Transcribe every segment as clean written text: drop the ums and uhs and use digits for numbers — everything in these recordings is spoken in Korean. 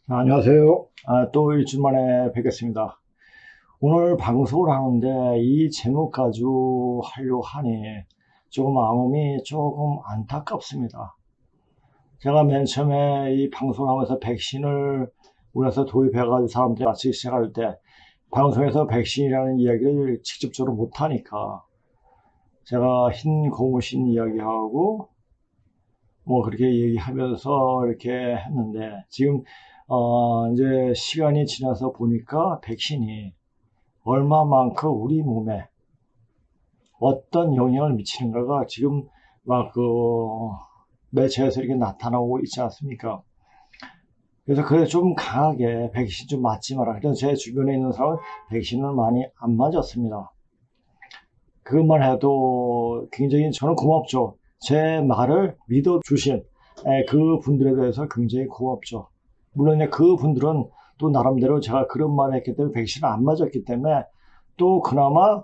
안녕하세요. 또 일주일 만에 뵙겠습니다. 오늘 방송을 하는데 이 제목 가지고 하려고 하니 조금 마음이 조금 안타깝습니다. 제가 맨 처음에 이 방송을 하면서 백신을 우리나라에서 도입해가지고 사람들이 맞추기 시작할 때 방송에서 백신이라는 이야기를 직접적으로 못하니까 제가 흰 고무신 이야기하고 뭐 그렇게 얘기하면서 이렇게 했는데 지금 이제 시간이 지나서 보니까 백신이 얼마만큼 우리 몸에 어떤 영향을 미치는가가 지금 막 매체에서 이렇게 나타나고 있지 않습니까? 그래서 그래 좀 강하게 백신 좀 맞지 마라. 그래서 제 주변에 있는 사람은 백신을 많이 안 맞았습니다. 그것만 해도 굉장히 저는 고맙죠. 제 말을 믿어주신 그 분들에 대해서 굉장히 고맙죠. 물론 그 분들은 또 나름대로 제가 그런 말을 했기 때문에 백신을 안 맞았기 때문에 또 그나마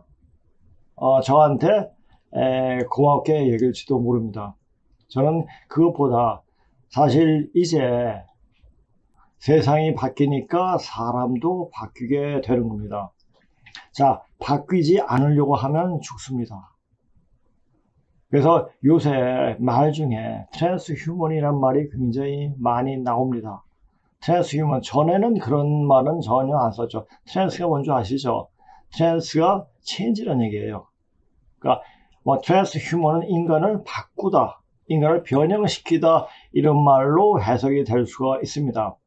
저한테 고맙게 여길지도 모릅니다. 저는 그것보다 사실 이제 세상이 바뀌니까 사람도 바뀌게 되는 겁니다. 자, 바뀌지 않으려고 하면 죽습니다. 그래서 요새 말 중에 트랜스 휴먼이란 말이 굉장히 많이 나옵니다. 트랜스 휴먼, 전에는 그런 말은 전혀 안 썼죠. 트랜스가 뭔지 아시죠? 트랜스가 체인지라는 얘기예요. 그러니까 뭐 트랜스 휴먼은 인간을 바꾸다, 인간을 변형시키다 이런 말로 해석이 될 수가 있습니다.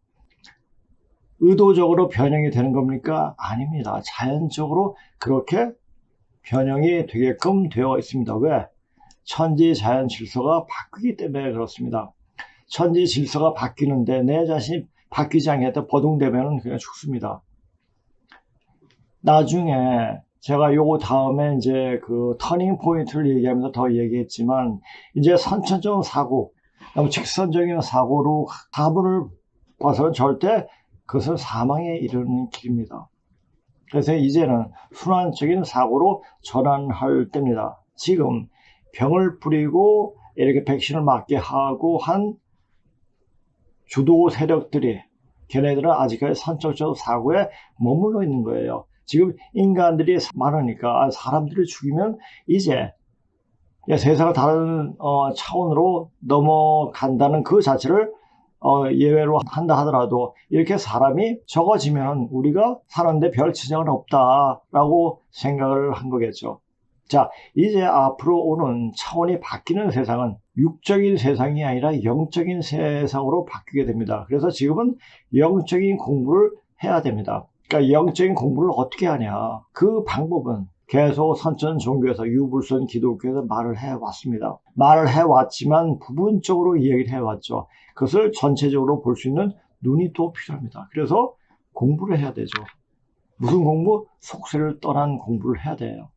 의도적으로 변형이 되는 겁니까? 아닙니다. 자연적으로 그렇게 변형이 되게끔 되어 있습니다. 왜? 천지 자연 질서가 바뀌기 때문에 그렇습니다. 천지 질서가 바뀌는데 내 자신이 바뀌지 않겠다 버둥대면 그냥 죽습니다. 나중에 제가 요거 다음에 이제 그 터닝 포인트를 얘기하면서 더 얘기했지만 이제 선천적 사고, 직선적인 사고로 사고를 봐서는 절대 그것은 사망에 이르는 길입니다. 그래서 이제는 순환적인 사고로 전환할 때입니다. 지금 병을 부리고 이렇게 백신을 맞게 하고 한 주도 세력들이 걔네들은 아직까지 선천적 사고에 머물러 있는 거예요. 지금 인간들이 많으니까 사람들을 죽이면 이제 세상을 다른 차원으로 넘어간다는 그 자체를 예외로 한다 하더라도 이렇게 사람이 적어지면 우리가 사는데 별 지장은 없다라고 생각을 한 거겠죠. 자, 이제 앞으로 오는 차원이 바뀌는 세상은 육적인 세상이 아니라 영적인 세상으로 바뀌게 됩니다. 그래서 지금은 영적인 공부를 해야 됩니다. 그러니까 영적인 공부를 어떻게 하냐. 그 방법은 계속 선천 종교에서 유불선 기독교에서 말을 해왔습니다. 말을 해왔지만 부분적으로 이야기를 해왔죠. 그것을 전체적으로 볼 수 있는 눈이 또 필요합니다. 그래서 공부를 해야 되죠. 무슨 공부? 속세를 떠난 공부를 해야 돼요.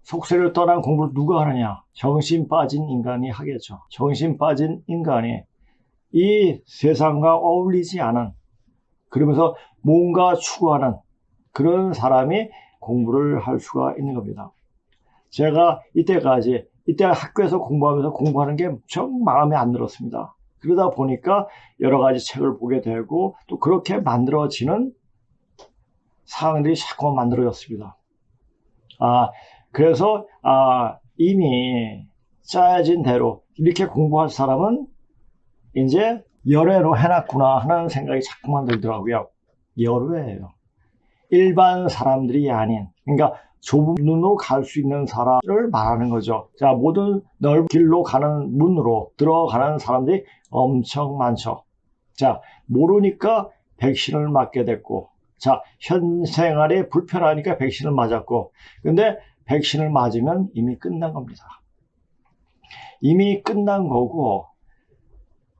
속세를 떠난 공부를 누가 하느냐? 정신 빠진 인간이 하겠죠. 정신 빠진 인간이 이 세상과 어울리지 않은, 그러면서 뭔가 추구하는 그런 사람이 공부를 할 수가 있는 겁니다. 제가 이때 학교에서 공부하는 게 정 마음에 안 들었습니다. 그러다 보니까 여러 가지 책을 보게 되고 또 그렇게 만들어지는 상황들이 자꾸 만들어졌습니다. 그래서 이미 짜여진 대로 이렇게 공부할 사람은 이제 열애로 해놨구나 하는 생각이 자꾸만 들더라고요. 열애예요. 일반 사람들이 아닌, 그러니까 좁은 눈으로 갈 수 있는 사람을 말하는 거죠. 자, 모든 넓은 길로 가는 문으로 들어가는 사람들이 엄청 많죠. 자, 모르니까 백신을 맞게 됐고, 자, 현 생활에 불편하니까 백신을 맞았고, 근데 백신을 맞으면 이미 끝난 겁니다. 이미 끝난 거고,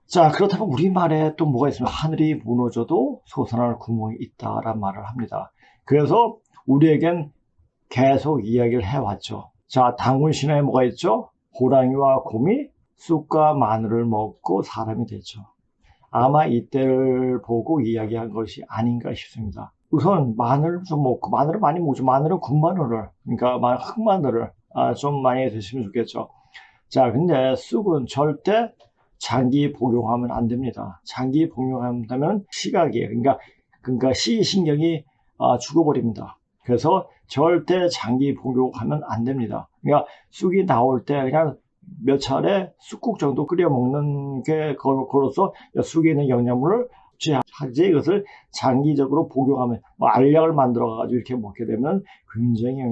자, 그렇다면 우리말에 또 뭐가 있습니까? 하늘이 무너져도 솟아날 구멍이 있다란 말을 합니다. 그래서 우리에겐 계속 이야기를 해왔죠. 자, 단군 신화에 뭐가 있죠? 호랑이와 곰이 쑥과 마늘을 먹고 사람이 됐죠. 아마 이때를 보고 이야기한 것이 아닌가 싶습니다. 우선 마늘을 좀 먹고, 마늘을 많이 먹죠. 마늘은 군마늘을, 그러니까 흑마늘을 좀 많이 드시면 좋겠죠. 자, 근데 쑥은 절대 장기 복용하면 안 됩니다. 장기 복용하면 시각이에요. 그러니까 시신경이 죽어버립니다. 그래서 절대 장기 복용하면 안 됩니다. 그러니까 쑥이 나올 때 그냥 몇 차례 쑥국 정도 끓여 먹는 게 그로서 쑥에 있는 영양분을 하지, 이것을 장기적으로 복용하면 알약을 만들어 가지고 이렇게 먹게 되면 굉장히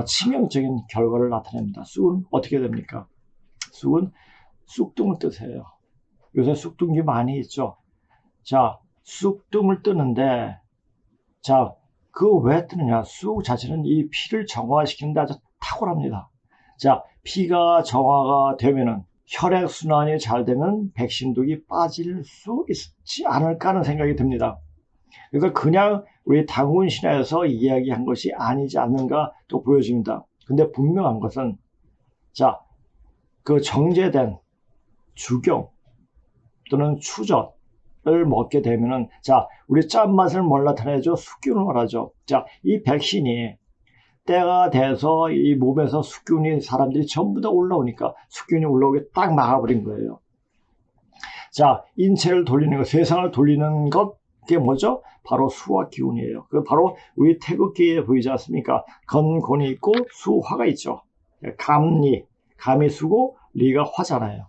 치명적인 결과를 나타냅니다. 쑥은 어떻게 됩니까? 쑥은 쑥등을 뜨세요. 요새 쑥등이 많이 있죠. 자, 쑥등을 뜨는데, 자, 그거 왜 뜨느냐? 쑥 자체는 이 피를 정화시키는데 아주 탁월합니다. 자, 피가 정화가 되면은, 혈액순환이 잘 되면 백신독이 빠질 수 있지 않을까 하는 생각이 듭니다. 그래서 그냥 우리 당군 신화에서 이야기한 것이 아니지 않는가 또 보여집니다. 근데 분명한 것은, 자, 그 정제된 죽용 또는 추젓을 먹게 되면은, 자, 우리 짠맛을 뭘 나타내죠? 숙균을 말하죠. 자, 이 백신이 때가 돼서 이 몸에서 숙균이 사람들이 전부 다 올라오니까 숙균이 올라오게 딱 막아버린 거예요. 자, 인체를 돌리는 것, 세상을 돌리는 것, 그게 뭐죠? 바로 수화 기운이에요. 그 바로 우리 태극기에 보이지 않습니까? 건곤이 있고 수화가 있죠. 감이 수고 리가 화잖아요.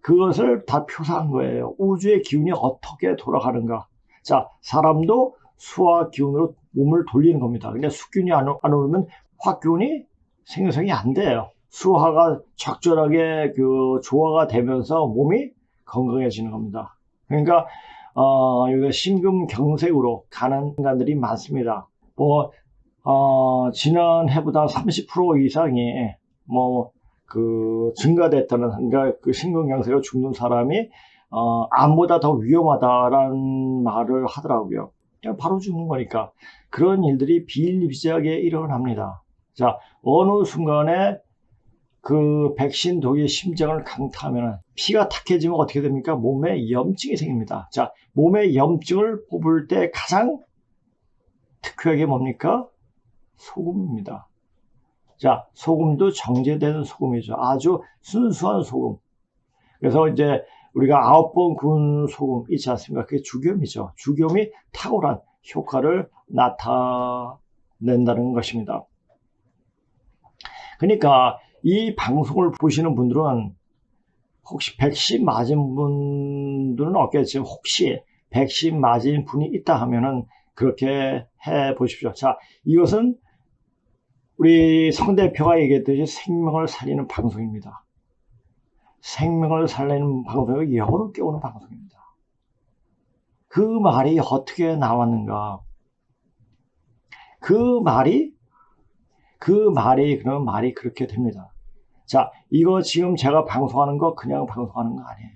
그것을 다 표사한 거예요. 우주의 기운이 어떻게 돌아가는가. 자, 사람도 수화 기운으로 몸을 돌리는 겁니다. 근데 숙균이 안 오르면 화기운이 생성이 안 돼요. 수화가 적절하게 조화가 되면서 몸이 건강해지는 겁니다. 그러니까 여기가 심금경색으로 가는 인간들이 많습니다. 지난 해보다 30% 이상이 증가됐다는, 그러니까 그 심근경색으로 죽는 사람이 암보다 더 위험하다라는 말을 하더라고요. 그냥 바로 죽는 거니까. 그런 일들이 비일비재하게 일어납니다. 자, 어느 순간에 그 백신 독이 심장을 강타하면 피가 탁해지면 어떻게 됩니까? 몸에 염증이 생깁니다. 자, 몸에 염증을 뽑을 때 가장 특효약이 뭡니까? 소금입니다. 자, 소금도 정제되는 소금이죠. 아주 순수한 소금. 그래서 이제 우리가 9번 구운 소금 있지 않습니까? 그게 죽염이죠. 죽염이 탁월한 효과를 나타낸다는 것입니다. 그러니까 이 방송을 보시는 분들은 혹시 백신 맞은 분들은 없겠지만 혹시 백신 맞은 분이 있다 하면은 그렇게 해 보십시오. 자, 이것은 우리 성 대표가 얘기했듯이 생명을 살리는 방송입니다. 생명을 살리는 방송이 영혼을 깨우는 방송입니다. 그 말이 어떻게 나왔는가? 그런 말이 그렇게 됩니다. 자, 이거 지금 제가 방송하는 거 그냥 방송하는 거 아니에요.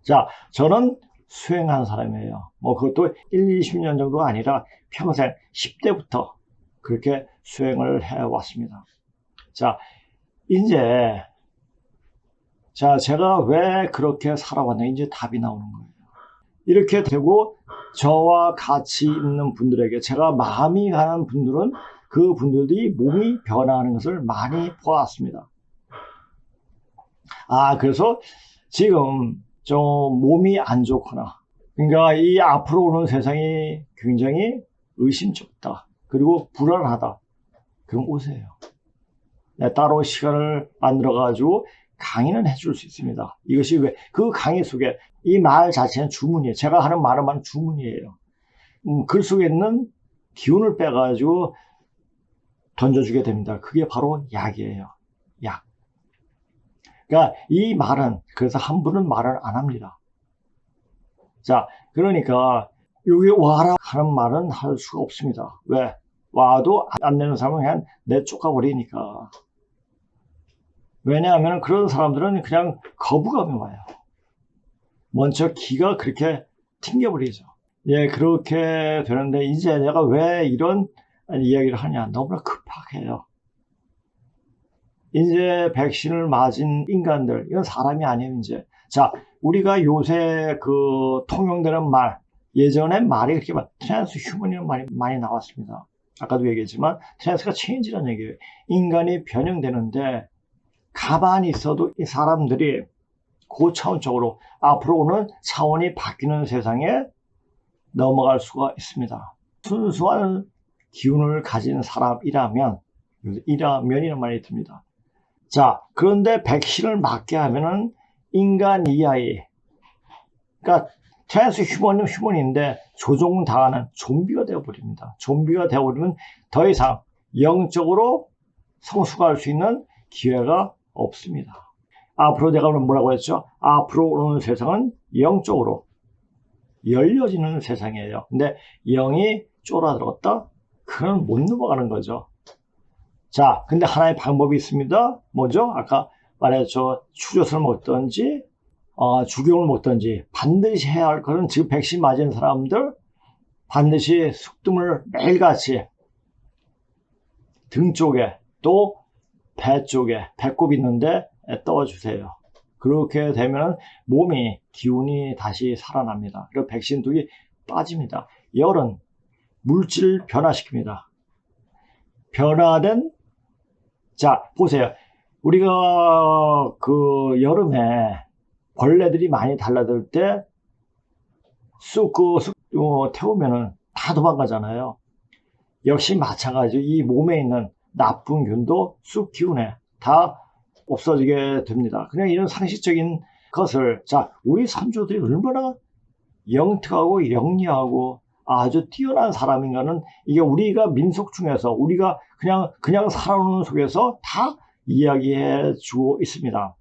자, 저는 수행한 사람이에요. 그것도 20년 정도가 아니라 평생 10대부터 그렇게 수행을 해왔습니다. 자, 이제, 제가 왜 그렇게 살아왔나, 이제 답이 나오는 거예요. 이렇게 되고, 저와 같이 있는 분들에게, 제가 마음이 가는 분들은 그 분들이 몸이 변화하는 것을 많이 보았습니다. 그래서 지금 좀 몸이 안 좋거나, 그러니까 이 앞으로 오는 세상이 굉장히 의심쩍다. 그리고 불안하다. 그럼 오세요. 따로 시간을 만들어가지고 강의는 해줄 수 있습니다. 이것이 왜? 그 강의 속에 이 말 자체는 주문이에요. 제가 하는 말은 주문이에요. 글 속에 있는 기운을 빼가지고 던져주게 됩니다. 그게 바로 약이에요. 약. 그러니까 이 말은, 그래서 한 분은 말을 안 합니다. 자, 그러니까 여기 와라 하는 말은 할 수가 없습니다. 왜? 와도 안 되는 사람은 그냥 내쫓아 버리니까. 왜냐하면 그런 사람들은 그냥 거부감이 와요. 먼저 기가 그렇게 튕겨버리죠. 예, 그렇게 되는데 이제 내가 왜 이런 이야기를 하냐. 너무나 급하게요. 이제 백신을 맞은 인간들, 이건 사람이 아니에요, 이제. 자, 우리가 요새 그 통용되는 말, 예전에 말이 그렇게 트랜스 휴먼이라는 말이 많이 나왔습니다. 아까도 얘기했지만 트랜스가 체인지라는 얘기예요. 인간이 변형되는데 가만히 있어도 이 사람들이 고차원적으로 앞으로 오는 차원이 바뀌는 세상에 넘어갈 수가 있습니다. 순수한 기운을 가진 사람이라면, 이라면이라는 말이 듭니다. 자, 그런데 백신을 맞게 하면은 인간 이하의, 그러니까 트랜스 휴먼인데 조종당하는 좀비가 되어버립니다. 좀비가 되어버리면 더 이상 영적으로 성숙할 수 있는 기회가 없습니다. 앞으로 내가 뭐라고 했죠? 앞으로 오는 세상은 영적으로 열려지는 세상이에요. 근데 영이 쫄아들었다? 그건 못 넘어가는 거죠. 자, 근데 하나의 방법이 있습니다. 뭐죠? 아까 말했죠. 추젓을 먹든지 죽용을 먹든지 반드시 해야 할 것은 지금 백신 맞은 사람들 반드시 숙뜸을 매일같이 등 쪽에 또 배 쪽에 배꼽 있는데 떠주세요. 그렇게 되면 몸이 기운이 다시 살아납니다. 그리고 백신 독이 빠집니다. 열은 물질을 변화시킵니다. 변화된, 자 보세요. 우리가 그 여름에 벌레들이 많이 달라들 때 쑥 태우면은 다 도망가잖아요. 역시 마찬가지로 이 몸에 있는 나쁜 균도 쑥 기운에 다 없어지게 됩니다. 그냥 이런 상식적인 것을, 자, 우리 선조들이 얼마나 영특하고 영리하고 아주 뛰어난 사람인가는 이게 우리가 민속 중에서 우리가 그냥 살아오는 속에서 다 이야기해 주고 있습니다.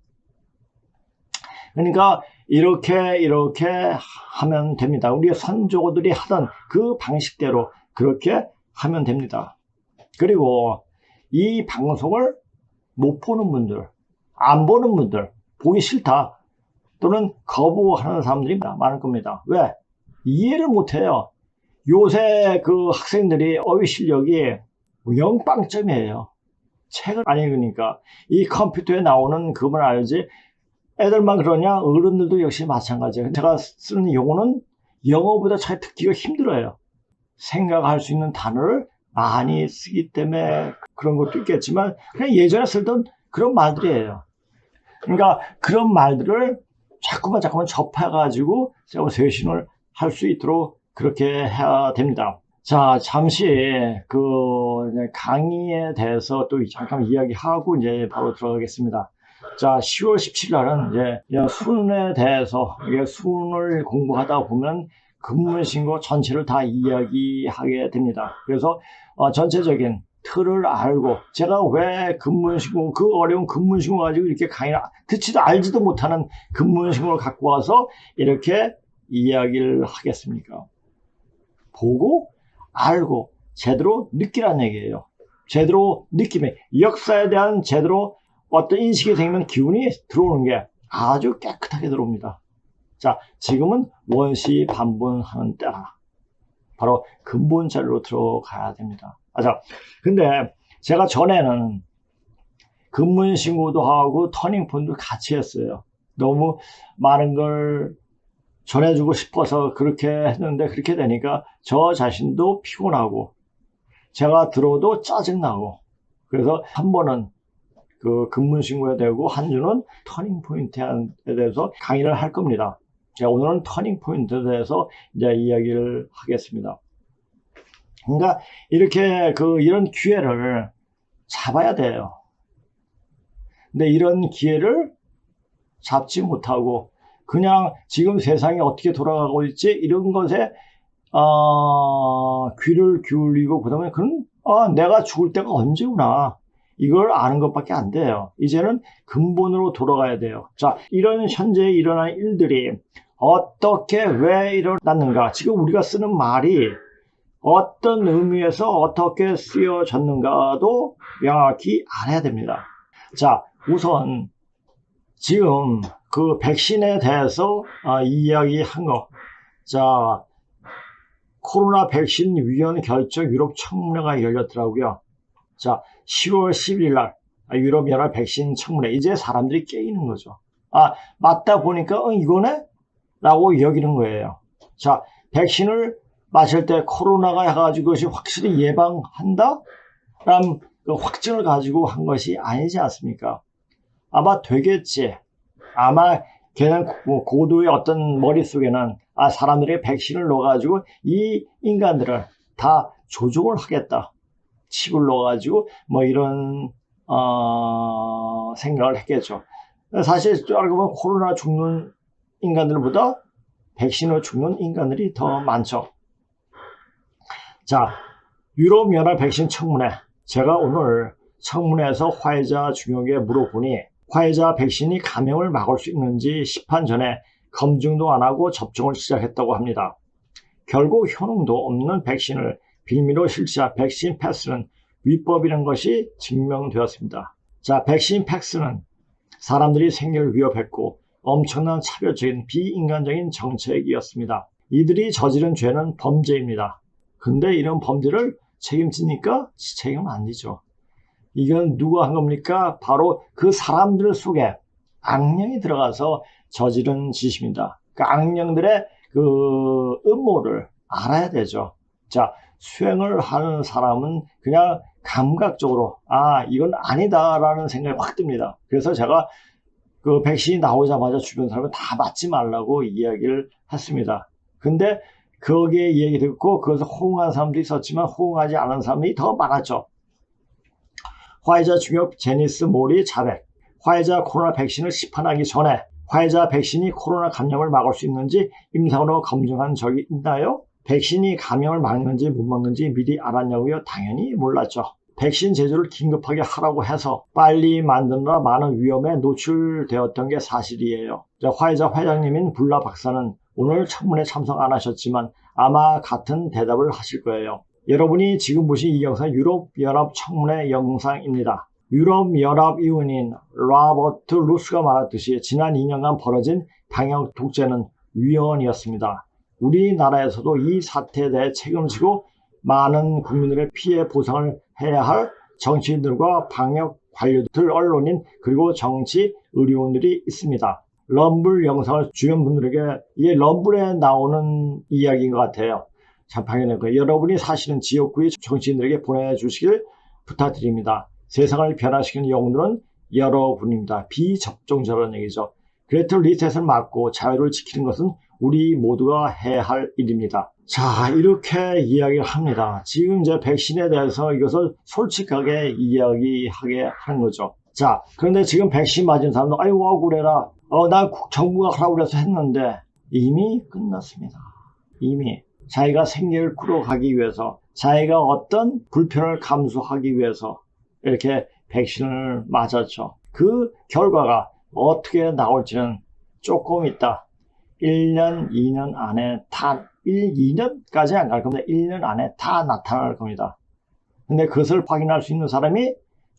그러니까 이렇게 하면 됩니다. 우리 선조들이 하던 그 방식대로 그렇게 하면 됩니다. 그리고 이 방송을 못 보는 분들, 안 보는 분들, 보기 싫다 또는 거부하는 사람들이 많을 겁니다. 왜? 이해를 못해요. 요새 그 학생들이 어휘 실력이 0빵점이에요. 책을 안 읽으니까. 이 컴퓨터에 나오는 그걸 알지 애들만 그러냐? 어른들도 역시 마찬가지예요. 제가 쓰는 용어는 영어보다 잘 듣기가 힘들어요. 생각할 수 있는 단어를 많이 쓰기 때문에 그런 것도 있겠지만 그냥 예전에 쓰던 그런 말들이에요. 그러니까 그런 말들을 자꾸만 접해가지고 제가 쇄신을 할 수 있도록 그렇게 해야 됩니다. 자, 잠시 그 강의에 대해서 또 잠깐 이야기하고 이제 바로 들어가겠습니다. 자, 10월 17일 날은 이제 수능에 대해서 수능을 공부하다 보면 근문신고 전체를 다 이야기하게 됩니다. 그래서 전체적인 틀을 알고 제가 왜 근문신고, 그 어려운 근문신고 가지고 이렇게 강의를 듣지도 알지도 못하는 근문신고를 갖고 와서 이렇게 이야기를 하겠습니까? 보고 알고 제대로 느끼라는 얘기예요. 제대로 느끼면 역사에 대한 제대로 어떤 인식이 생기면 기운이 들어오는 게 아주 깨끗하게 들어옵니다. 자, 지금은 원시 반분하는 때라. 바로 근본 자리로 들어가야 됩니다. 자, 근데 제가 전에는 근문신고도 하고 터닝포인트도 같이 했어요. 너무 많은 걸 전해주고 싶어서 그렇게 했는데 그렇게 되니까 저 자신도 피곤하고 제가 들어도 짜증나고, 그래서 한 번은 그 근문신고에 대고 한 주는 터닝포인트에 대해서 강의를 할 겁니다. 자, 오늘은 터닝포인트에 대해서 이제 이야기를 하겠습니다. 그러니까 이렇게 이런 기회를 잡아야 돼요. 근데 이런 기회를 잡지 못하고 그냥 지금 세상이 어떻게 돌아가고 있지 이런 것에 귀를 기울이고 그다음에 내가 죽을 때가 언제 오나 이걸 아는 것밖에 안 돼요. 이제는 근본으로 돌아가야 돼요. 자, 이런 현재 일어난 일들이 어떻게 왜 일어났는가, 지금 우리가 쓰는 말이 어떤 의미에서 어떻게 쓰여졌는가도 명확히 알아야 됩니다. 자, 우선 지금 그 백신에 대해서 이야기한 거. 자, 코로나 백신 위원 결정 유럽 청문회가 열렸더라고요. 자, 10월 11일 날 유럽연합 백신 청문회. 이제 사람들이 깨이는 거죠. 맞다 보니까 이거네? 라고 여기는 거예요. 자, 백신을 맞을 때 코로나가 해가지고 그것이 확실히 예방한다? 라는 그 확증을 가지고 한 것이 아니지 않습니까? 아마 되겠지. 아마 걔는 고도의 어떤 머릿속에는 사람들이 백신을 넣어가지고 이 인간들을 다 조종을 하겠다. 칩을 넣어가지고 뭐 이런 생각을 했겠죠. 사실 알고 보면 코로나 죽는 인간들보다 백신으로 죽는 인간들이 더 많죠. 자, 유럽연합 백신 청문회. 제가 오늘 청문회에서 화이자 중역에 물어보니 화이자 백신이 감염을 막을 수 있는지 시판 전에 검증도 안 하고 접종을 시작했다고 합니다. 결국 효능도 없는 백신을 빌미로 실시한 백신 패스는 위법이라는 것이 증명되었습니다. 자, 백신 패스는 사람들이 생계를 위협했고 엄청난 차별적인 비인간적인 정책이었습니다. 이들이 저지른 죄는 범죄입니다. 근데 이런 범죄를 책임지니까 책임은 안 지죠. 이건 누가 한 겁니까? 바로 그 사람들 속에 악령이 들어가서 저지른 짓입니다. 그 악령들의 그 음모를 알아야 되죠. 자, 수행을 하는 사람은 그냥 감각적으로 이건 아니다라는 생각이 확 듭니다. 그래서 제가 그 백신이 나오자마자 주변 사람은 다 맞지 말라고 이야기를 했습니다. 근데 거기에 얘기 듣고 그것을 호응한 사람도 있었지만 호응하지 않은 사람이 더 많았죠. 화이자 중역 제니스 모리 자백. 화이자 코로나 백신을 시판하기 전에 화이자 백신이 코로나 감염을 막을 수 있는지 임상으로 검증한 적이 있나요? 백신이 감염을 막는지 못 막는지 미리 알았냐고요? 당연히 몰랐죠. 백신 제조를 긴급하게 하라고 해서 빨리 만드느라 많은 위험에 노출되었던 게 사실이에요. 화이자 회장님인 불라 박사는 오늘 청문회 참석 안 하셨지만 아마 같은 대답을 하실 거예요. 여러분이 지금 보신 이 영상은 유럽연합 청문회 영상입니다. 유럽연합 위원인 로버트 루스가 말했듯이 지난 2년간 벌어진 방역 독재는 위헌이었습니다. 우리나라에서도 이 사태에 대해 책임을 지고 많은 국민들의 피해 보상을 해야 할 정치인들과 방역 관료들, 언론인, 그리고 정치 의료원들이 있습니다. 럼블 영상을 주변 분들에게 이게 럼블에 나오는 이야기인 것 같아요. 참 당연하고요. 여러분이 사시는 지역구의 정치인들에게 보내주시길 부탁드립니다. 세상을 변화시키는 영웅들은 여러분입니다. 비접종자라는 얘기죠. 그레텔 리셋을 막고 자유를 지키는 것은 우리 모두가 해야 할 일입니다. 자, 이렇게 이야기를 합니다. 지금 이제 백신에 대해서 이것을 솔직하게 이야기하게 하는 거죠. 자, 그런데 지금 백신 맞은 사람도 아이고 억울해라. 나 정부가 하라고 그래서 했는데 이미 끝났습니다. 이미 자기가 생계를 꾸려가기 위해서 자기가 어떤 불편을 감수하기 위해서 이렇게 백신을 맞았죠. 그 결과가 어떻게 나올지는 조금 있다. 1년, 2년 안에 2년까지 안 갈 겁니다. 1년 안에 다 나타날 겁니다. 근데 그것을 확인할 수 있는 사람이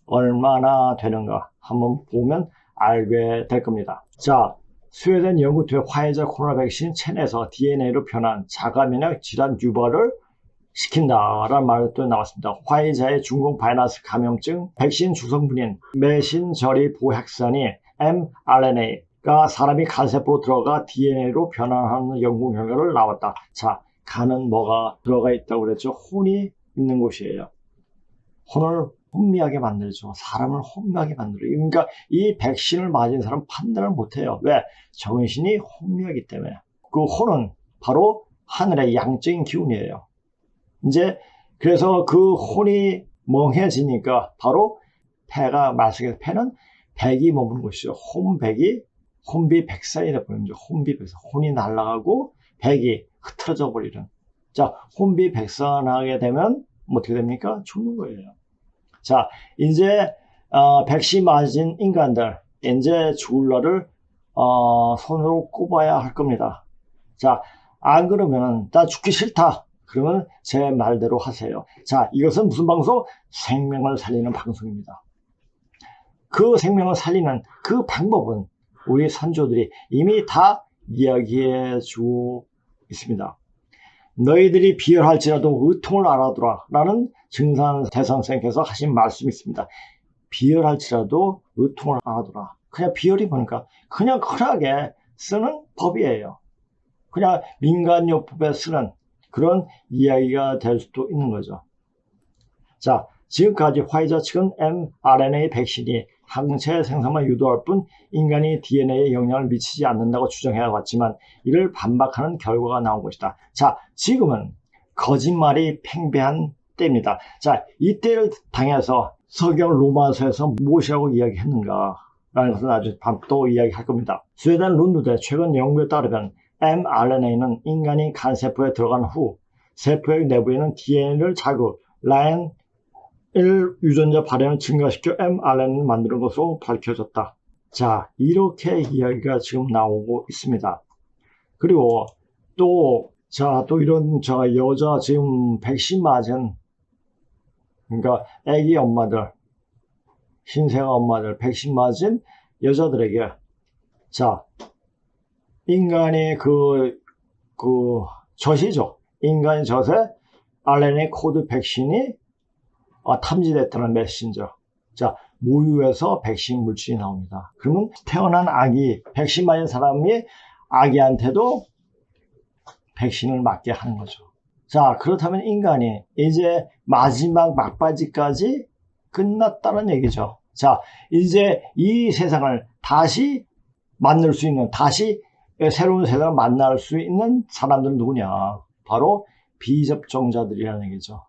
얼마나 되는가 한번 보면 알게 될 겁니다. 자, 스웨덴 연구팀의 화이자 코로나 백신 체내에서 DNA로 변한 자가 면역 질환 유발을 시킨다라는 말도 나왔습니다. 화이자의 중공 바이러스 감염증 백신 주성분인 메신저리 보핵산이 mRNA가 사람이 간세포로 들어가 DNA로 변환하는 연구 결과를 나왔다. 자, 간은 뭐가 들어가 있다고 그랬죠? 혼이 있는 곳이에요. 혼을 혼미하게 만들죠. 사람을 혼미하게 만들어요. 그러니까 이 백신을 맞은 사람은 판단을 못해요. 왜? 정신이 혼미하기 때문에. 그 혼은 바로 하늘의 양적인 기운이에요. 이제 그래서 그 혼이 멍해지니까 바로 폐가 말씀해서 폐는 백이 머무는 곳이죠. 혼비백산이 되어버리는 거죠. 혼비백산. 혼이 날아가고 백이 흐트러져 버리는. 자, 혼비백산하게 되면 어떻게 됩니까? 죽는 거예요. 자, 이제 백신 맞은 인간들 이제 죽을 날을 손으로 꼽아야 할 겁니다. 자, 안 그러면 나 죽기 싫다. 그러면 제 말대로 하세요. 자, 이것은 무슨 방송? 생명을 살리는 방송입니다. 그 생명을 살리는 그 방법은 우리 선조들이 이미 다 이야기해 주고 있습니다. 너희들이 비열할지라도 의통을 알아두라 라는 증산 대선생께서 하신 말씀이 있습니다. 비열할지라도 의통을 알아두라. 그냥 비열이 보니까 그냥 흔하게 쓰는 법이에요. 그냥 민간요법에 쓰는 그런 이야기가 될 수도 있는 거죠. 자, 지금까지 화이자 측은 mRNA 백신이 항체 생성만 유도할 뿐 인간이 DNA에 영향을 미치지 않는다고 주장해왔지만 이를 반박하는 결과가 나온 것이다. 자, 지금은 거짓말이 팽배한 때입니다. 자, 이때를 당해서 서경 로마서에서 무엇이라고 이야기했는가 라는 것을 나중에 또 이야기할 겁니다. 스웨덴 룬드대 최근 연구에 따르면 mRNA는 인간이 간세포에 들어간 후 세포의 내부에는 DNA를 자극, 라인 1 유전자 발현을 증가시켜 mRNA를 만드는 것으로 밝혀졌다. 자, 이렇게 이야기가 지금 나오고 있습니다. 그리고 또 이런 여자 지금 백신 맞은, 그러니까 아기 엄마들, 신생아 엄마들, 백신 맞은 여자들에게, 자, 인간의 젖이죠. 인간의 젖에 RNA 코드 백신이 탐지됐다는 메신저. 자, 모유에서 백신 물질이 나옵니다. 그러면 태어난 아기, 백신 맞은 사람이 아기한테도 백신을 맞게 하는 거죠. 자, 그렇다면 인간이 이제 마지막 막바지까지 끝났다는 얘기죠. 자, 이제 이 세상을 다시 만들 수 있는, 다시 새로운 세상을 만날 수 있는 사람들은 누구냐? 바로 비접종자들이라는 얘기죠.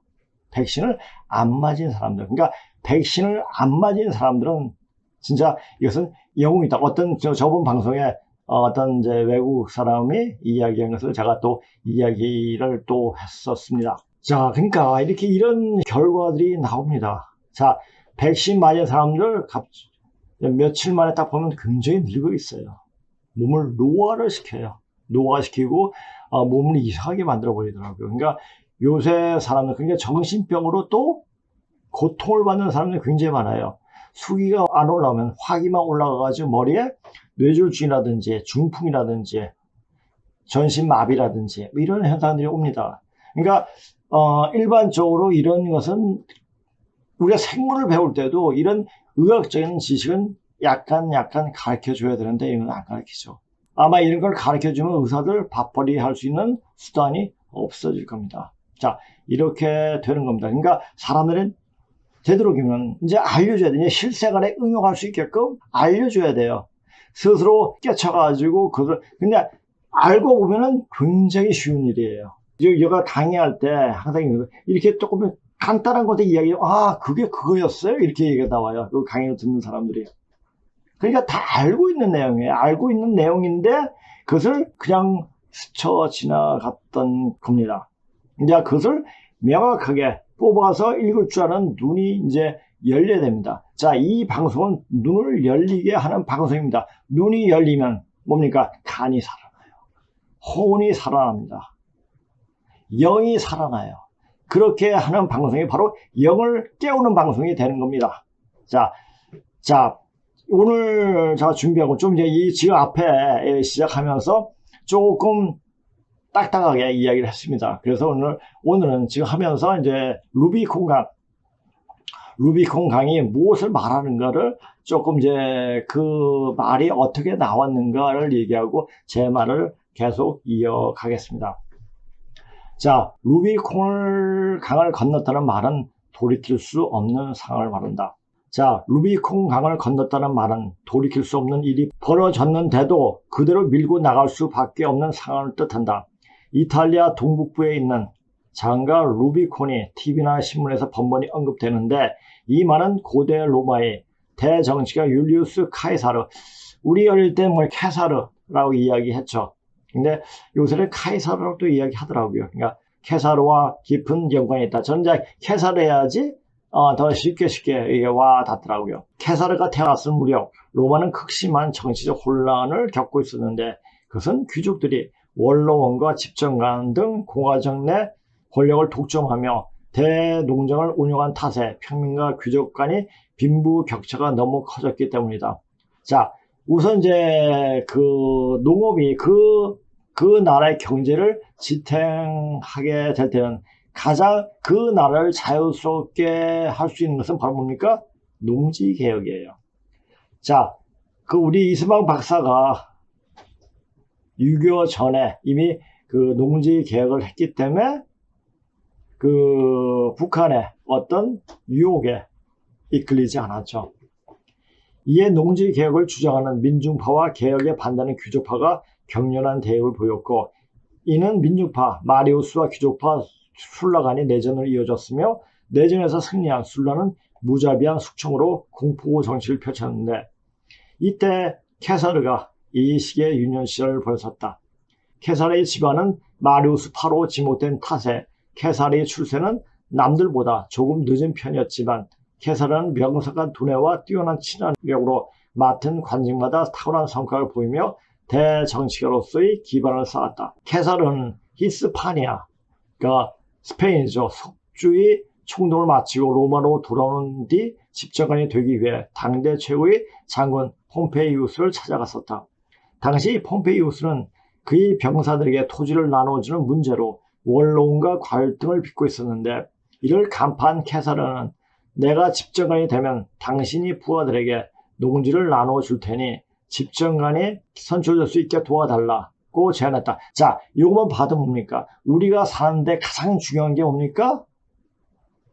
백신을 안 맞은 사람들. 그러니까 백신을 안 맞은 사람들은 진짜 이것은 영웅이다. 어떤 저번 방송에 어떤 이제 외국 사람이 이야기한 것을 제가 또 이야기를 또 했었습니다. 자, 그러니까 이렇게 이런 결과들이 나옵니다. 자, 백신 맞은 사람들 며칠 만에 딱 보면 굉장히 늙어 있어요. 몸을 노화를 시켜요. 노화시키고 몸을 이상하게 만들어 버리더라고요. 그러니까 요새 사람들, 그러니까 정신병으로 또 고통을 받는 사람들이 굉장히 많아요. 수기가 안 올라오면 화기만 올라가가지고 머리에 뇌졸중이라든지 중풍이라든지 전신마비라든지 이런 현상들이 옵니다. 그러니까 일반적으로 이런 것은 우리가 생물을 배울 때도 이런 의학적인 지식은 약간 가르쳐줘야 되는데 이건 안 가르치죠. 아마 이런 걸 가르쳐주면 의사들 밥벌이 할 수 있는 수단이 없어질 겁니다. 자, 이렇게 되는 겁니다. 그러니까 사람들은 되도록이면 이제 알려줘야 돼요. 실생활에 응용할 수 있게끔 알려줘야 돼요. 스스로 깨쳐가지고 근데 알고 보면은 굉장히 쉬운 일이에요. 제가 강의할 때 항상 이렇게 조금 간단한 것에 이야기, 그게 그거였어요? 이렇게 얘기가 나와요. 그 강의를 듣는 사람들이. 그러니까 다 알고 있는 내용이에요. 알고 있는 내용인데 그것을 그냥 스쳐 지나갔던 겁니다. 이제 그것을 명확하게 뽑아서 읽을 줄 아는 눈이 이제 열려야 됩니다. 자, 이 방송은 눈을 열리게 하는 방송입니다. 눈이 열리면 뭡니까? 간이 살아나요. 혼이 살아납니다. 영이 살아나요. 그렇게 하는 방송이 바로 영을 깨우는 방송이 되는 겁니다. 자, 오늘 제가 준비하고 좀 이제 지금 앞에 시작하면서 조금 딱딱하게 이야기를 했습니다. 그래서 오늘은 지금 하면서 이제 루비콘 강이 무엇을 말하는가를 조금 이제 그 말이 어떻게 나왔는가를 얘기하고 제 말을 계속 이어가겠습니다. 자, 루비콘 강을 건넜다는 말은 돌이킬 수 없는 상황을 말한다. 자, 루비콘 강을 건넜다는 말은 돌이킬 수 없는 일이 벌어졌는데도 그대로 밀고 나갈 수밖에 없는 상황을 뜻한다. 이탈리아 동북부에 있는 장가 루비콘이 TV나 신문에서 번번이 언급되는데 이 말은 고대 로마의 대정치가 율리우스 카이사르, 우리 어릴 때 케사르라고 이야기했죠. 근데 요새는 카이사르라고 이야기하더라고요. 그러니까 케사르와 깊은 연관이 있다. 저는 이제 케사르 해야지 더 쉽게 이게 와 닿더라고요. 케사르가 태어났을 무렵 로마는 극심한 정치적 혼란을 겪고 있었는데 그것은 귀족들이 원로원과 집정관 등 공화정 내 권력을 독점하며 대농정을 운영한 탓에 평민과 귀족 간의 빈부격차가 너무 커졌기 때문이다. 자, 우선 이제 그 농업이 그 나라의 경제를 지탱하게 될 때는 가장 그 나라를 자유스럽게 할 수 있는 것은 바로 뭡니까? 농지개혁이에요. 자, 그 우리 이승만 박사가 6.25 전에 이미 그 농지 개혁을 했기 때문에 그 북한의 어떤 유혹에 이끌리지 않았죠. 이에 농지 개혁을 주장하는 민중파와 개혁에 반대하는 귀족파가 격렬한 대립을 보였고, 이는 민중파 마리우스와 귀족파 술라 간의 내전을 이어졌으며, 내전에서 승리한 술라는 무자비한 숙청으로 공포 정치를 펼쳤는데, 이때 케사르가 이 시기에 유년 시절을 보냈었다. 케사르의 집안은 마리우스파로 지목된 탓에 케사르의 출세는 남들보다 조금 늦은 편이었지만, 케사르는 명석한 두뇌와 뛰어난 친화력으로 맡은 관직마다 탁월한 성과를 보이며 대정치가로서의 기반을 쌓았다. 케사르는 히스파니아, 그러니까 스페인이죠. 속주의 총독을 마치고 로마로 돌아오는 뒤 집정관이 되기 위해 당대 최고의 장군 폼페이우스를 찾아갔었다. 당시 폼페이우스는 그의 병사들에게 토지를 나눠주는 문제로 원로원과 갈등을 빚고 있었는데, 이를 간파한 케사르는 내가 집정관이 되면 당신이 부하들에게 농지를 나눠줄 테니 집정관이 선출될 수 있게 도와달라고 제안했다. 자, 이것만 봐도 뭡니까? 우리가 사는데 가장 중요한 게 뭡니까?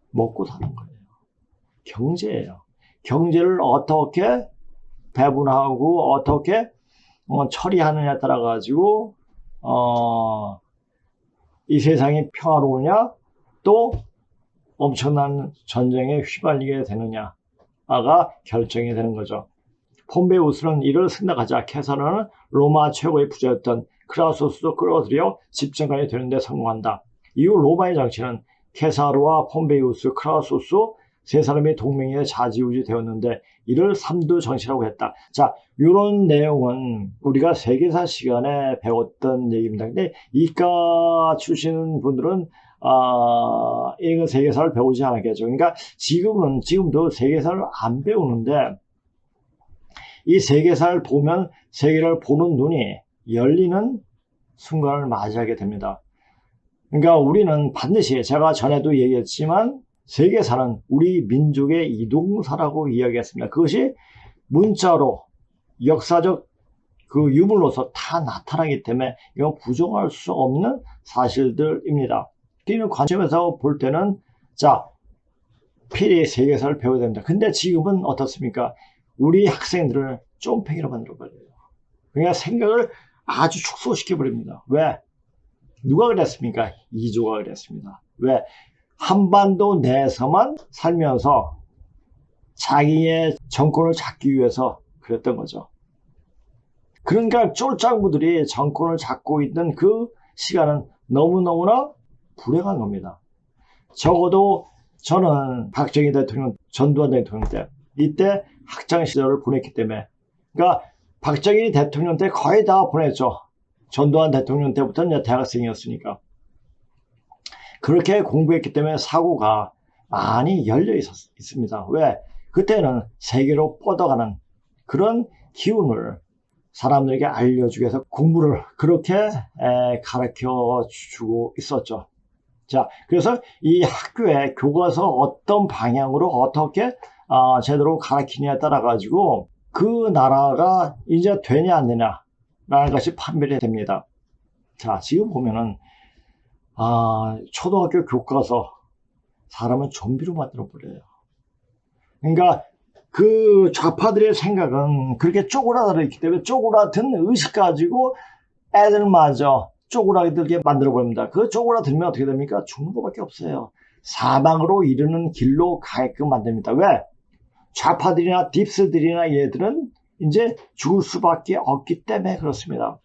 먹고 사는 거예요. 경제예요. 경제를 어떻게 배분하고 어떻게 처리하느냐에 따라 가지고 이 세상이 평화로우냐, 또 엄청난 전쟁에 휘말리게 되느냐가 결정이 되는 거죠. 폼페이우스는 이를 승낙하자 케사르는 로마 최고의 부자였던 크라우스도 끌어들여 집정관이 되는 데 성공한다. 이후 로마의 정치는 케사르와 폼페이우스, 크라우스 세 사람의 동맹에 좌지우지 되었는데, 이를 삼두 정치라고 했다. 자, 이런 내용은 우리가 세계사 시간에 배웠던 얘기입니다. 근데 이과 출신 분들은 이거 세계사를 배우지 않았겠죠. 그러니까 지금도 세계사를 안 배우는데, 이 세계사를 보면 세계를 보는 눈이 열리는 순간을 맞이하게 됩니다. 그러니까 우리는 반드시, 제가 전에도 얘기했지만, 세계사는 우리 민족의 이동사라고 이야기했습니다. 그것이 문자로 역사적 그 유물로서 다 나타나기 때문에 이건 부정할 수 없는 사실들입니다. 이런 관점에서 볼 때는, 자, 필히 세계사를 배워야 됩니다. 근데 지금은 어떻습니까? 우리 학생들을 쫌팽이로 만들어버려요. 그러니까 생각을 아주 축소시켜버립니다. 왜? 누가 그랬습니까? 이조가 그랬습니다. 왜? 한반도 내에서만 살면서 자기의 정권을 잡기 위해서 그랬던 거죠. 그러니까 쫄짱부들이 정권을 잡고 있는 그 시간은 너무너무나 불행한 겁니다. 적어도 저는 박정희 대통령, 전두환 대통령 때, 이때 학창 시절을 보냈기 때문에, 그러니까 박정희 대통령 때 거의 다 보냈죠. 전두환 대통령 때부터는 대학생이었으니까. 그렇게 공부했기 때문에 사고가 많이 열려 있습니다. 왜? 그때는 세계로 뻗어가는 그런 기운을 사람들에게 알려주기 위해서 공부를 그렇게 가르쳐 주고 있었죠. 자, 그래서 이 학교의 교과서 어떤 방향으로 어떻게 제대로 가르치냐에 따라 가지고 그 나라가 이제 되냐 안 되냐라는 것이 판별이 됩니다. 자, 지금 보면은 초등학교 교과서 사람은 좀비로 만들어버려요. 그러니까 그 좌파들의 생각은 그렇게 쪼그라들어 있기 때문에 쪼그라든 의식 가지고 애들마저 쪼그라들게 만들어버립니다. 그 쪼그라들면 어떻게 됩니까? 죽는 것밖에 없어요. 사망으로 이르는 길로 가게끔 만듭니다. 왜? 좌파들이나 딥스들이나 얘들은 이제 죽을 수밖에 없기 때문에 그렇습니다.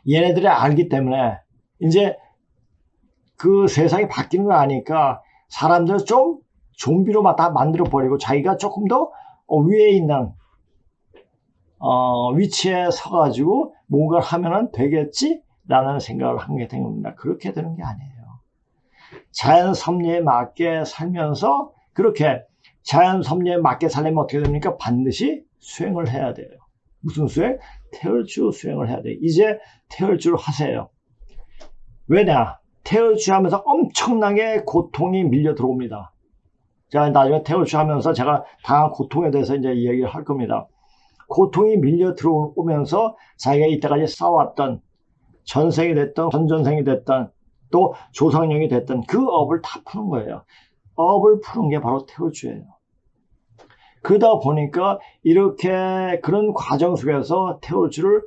얘네들이 알기 때문에 이제 그 세상이 바뀌는 걸 아니까 사람들을 좀 좀비로 다 만들어버리고 자기가 조금 더 위에 있는 위치에 서가지고 뭔가를 하면 되겠지라는 생각을 하게 된 겁니다. 그렇게 되는 게 아니에요. 자연 섭리에 맞게 살면서, 그렇게 자연 섭리에 맞게 살려면 어떻게 됩니까? 반드시 수행을 해야 돼요. 무슨 수행? 태을주 수행을 해야 돼요. 이제 태을주를 하세요. 왜냐? 태을주 하면서 엄청나게 고통이 밀려 들어옵니다. 제가 나중에 태을주 하면서 제가 당한 고통에 대해서 이제 이야기를 할 겁니다. 고통이 밀려 들어오면서 자기가 이때까지 쌓아왔던 전생이 됐던 전전생이 됐던 또 조상령이 됐던 그 업을 다 푸는 거예요. 업을 푸는 게 바로 태울주예요. 그러다 보니까 이렇게 그런 과정 속에서 태울주를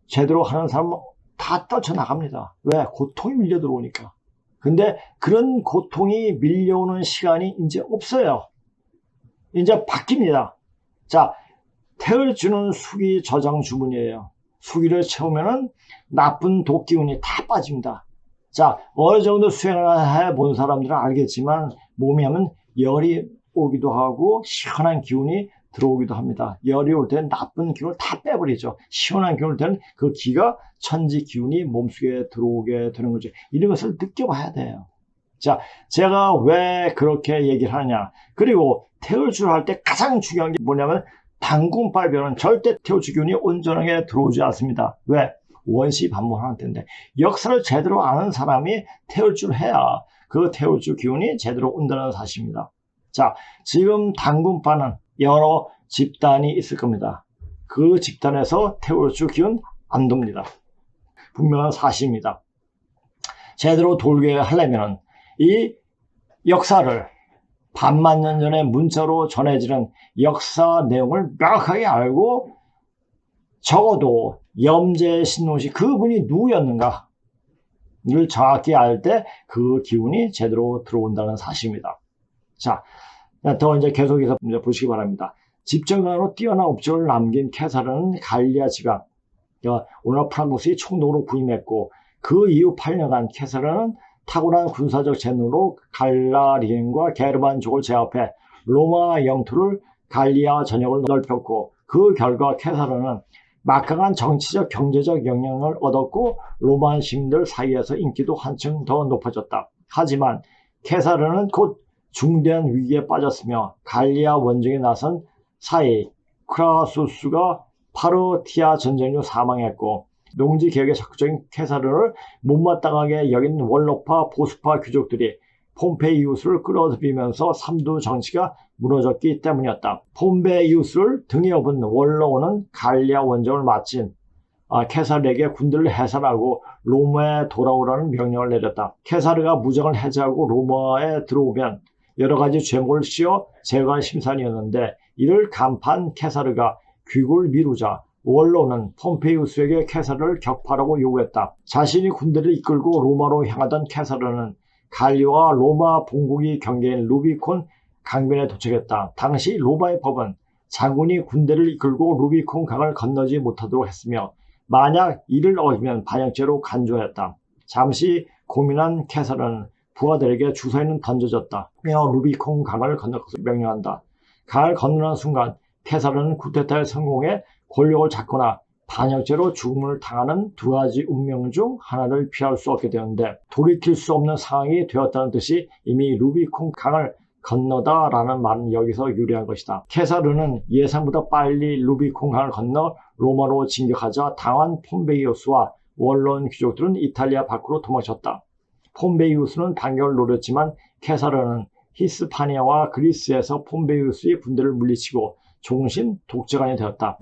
제대로 하는 사람은 다 떨쳐나갑니다. 왜? 고통이 밀려 들어오니까. 근데 그런 고통이 밀려오는 시간이 이제 없어요. 이제 바뀝니다. 자, 태울주는 수기 저장 주문이에요. 수기를 채우면은 나쁜 독기운이 다 빠집니다. 자, 어느 정도 수행을 해본 사람들은 알겠지만 몸에 하면 열이 오기도 하고 시원한 기운이 들어오기도 합니다. 열이 올 때는 나쁜 기운을 다 빼버리죠. 시원한 기운을 올 때는 그 기가 천지 기운이 몸속에 들어오게 되는 거죠. 이런 것을 느껴봐야 돼요. 자, 제가 왜 그렇게 얘기를 하냐. 그리고 태울주를 할 때 가장 중요한 게 뭐냐면 당군발변은 절대 태울주 기운이 온전하게 들어오지 않습니다. 왜? 원시 반복하는 때인데 역사를 제대로 아는 사람이 태울주를 해야 그 태울주 기운이 제대로 온다는 사실입니다. 자, 지금 당군파는 여러 집단이 있을 겁니다. 그 집단에서 태울주 기운 안 돕니다. 분명한 사실입니다. 제대로 돌게 하려면 이 역사를 반만 년 전에 문자로 전해지는 역사 내용을 명확하게 알고 적어도 염제신노시 그분이 누구였는가를 정확히 알 때 그 기운이 제대로 들어온다는 사실입니다. 자, 더 이제 계속해서 보시기 바랍니다. 집정관으로 뛰어난 업적을 남긴 케사르는 갈리아 지방, 오늘날 프랑스의 총독으로 부임했고 그 이후 8년간 케사르는 탁월한 군사적 재능으로 갈라리엔과 게르만족을 제압해 로마 영토를 갈리아 전역을 넓혔고 그 결과 케사르는 막강한 정치적 경제적 영향을 얻었고 로마 시민들 사이에서 인기도 한층 더 높아졌다. 하지만 케사르는 곧 중대한 위기에 빠졌으며 갈리아 원정에 나선 사이 크라수스가 파르티아 전쟁으로 사망했고 농지개혁에 적극적인 케사르를 못마땅하게 여긴 원로파 보수파 귀족들이 폼페이우스를 끌어들이면서 삼두 정치가 무너졌기 때문이었다. 폼페이우스를 등에 업은 원로는 갈리아 원정을 마친 케사르에게 군대를 해산하고 로마에 돌아오라는 명령을 내렸다. 케사르가 무정을 해제하고 로마에 들어오면 여러 가지 죄목을 씌워 제거할 심산이었는데 이를 간파한 케사르가 귀국을 미루자 원로는 폼페이우스에게 케사르를 격파하라고 요구했다. 자신이 군대를 이끌고 로마로 향하던 케사르는 갈리와 로마 본국이 경계인 루비콘 강변에 도착했다. 당시 로마의 법은 장군이 군대를 이끌고 루비콘 강을 건너지 못하도록 했으며 만약 이를 어기면 반역죄로 간주하였다. 잠시 고민한 케사르는 부하들에게 주사위는 던져졌다. 루비콘 강을 건널 것을 명령한다. 강을 건너는 순간 케사르는 쿠데타에 성공해 권력을 잡거나 반역죄로 죽음을 당하는 두 가지 운명 중 하나를 피할 수 없게 되었는데 돌이킬 수 없는 상황이 되었다는 뜻이 이미 루비콘 강을 건너다라는 말은 여기서 유래한 것이다. 케사르는 예상보다 빨리 루비콘 강을 건너 로마로 진격하자 당한 폼베이우스와 원로원 귀족들은 이탈리아 밖으로 도망쳤다. 폼베이우스는 반격을 노렸지만 케사르는 히스파니아와 그리스에서 폼베이우스의 군대를 물리치고 종신 독재관이 되었다.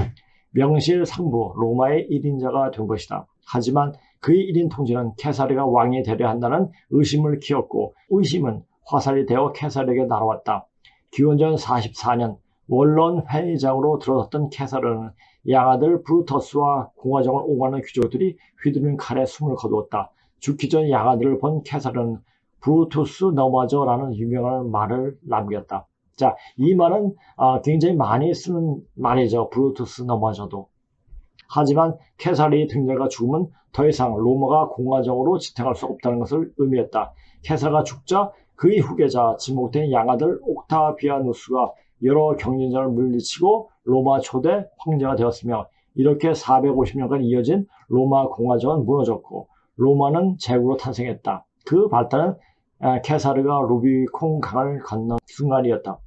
명실상부 로마의 1인자가 된 것이다. 하지만 그의 1인 통치는 케사르가 왕이 되려 한다는 의심을 키웠고 의심은 화살이 되어 케사르에게 날아왔다. 기원전 44년 원론 회의장으로 들어섰던 케사르는 양아들 브루터스와 공화정을 오가는 귀족들이 휘두른 칼에 숨을 거두었다. 죽기 전 양아들을 본 케사르는 브루투스 넘어져라는 유명한 말을 남겼다. 자, 이 말은 굉장히 많이 쓰는 말이죠. 브루투스 넘어져도. 하지만 케사르의 등장과 죽음은 더 이상 로마가 공화정으로 지탱할 수 없다는 것을 의미했다. 케사르가 죽자 그의 후계자 지목된 양아들 옥타비아누스가 여러 경쟁자를 물리치고 로마 초대 황제가 되었으며 이렇게 450년간 이어진 로마 공화정은 무너졌고 로마는 제국으로 탄생했다. 그 발단은 케사르가 루비콘 강을 건넌 순간이었다.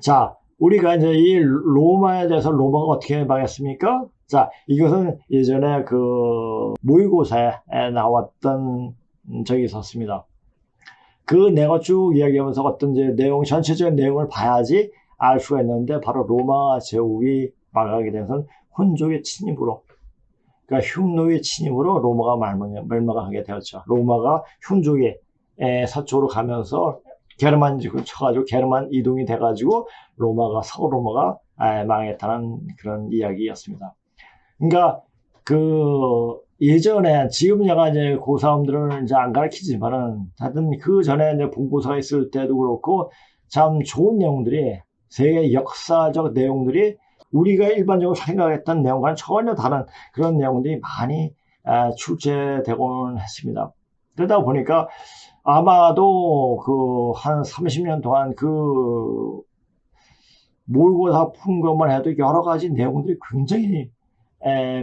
자, 우리가 이제 이 로마에 대해서 로마가 어떻게 망했습니까? 자, 이것은 예전에 그 모의고사에 나왔던 적이 있었습니다. 그 내가 쭉 이야기하면서 어떤 이제 내용, 전체적인 내용을 봐야지 알 수가 있는데 바로 로마 제국이 망하게 된 것은 훈족의 침입으로, 그러니까 흉노의 침입으로 로마가 멸망하게 되었죠. 로마가 흉족의 서쪽으로 가면서 게르만 지구 쳐가지고 게르만 이동이 돼가지고 서로마가 망했다는 그런 이야기였습니다. 그러니까 그 예전에 지금 제가 이제 고3들을 이제 안 가르치지만은 하여튼 그 전에 이제 본고사가 있을 때도 그렇고 참 좋은 내용들이, 세계 역사적 내용들이 우리가 일반적으로 생각했던 내용과는 전혀 다른 그런 내용들이 많이 출제되곤 했습니다. 그러다 보니까 아마도 그 한 30년 동안 그 모의고사 푼 것만 해도 여러 가지 내용들이 굉장히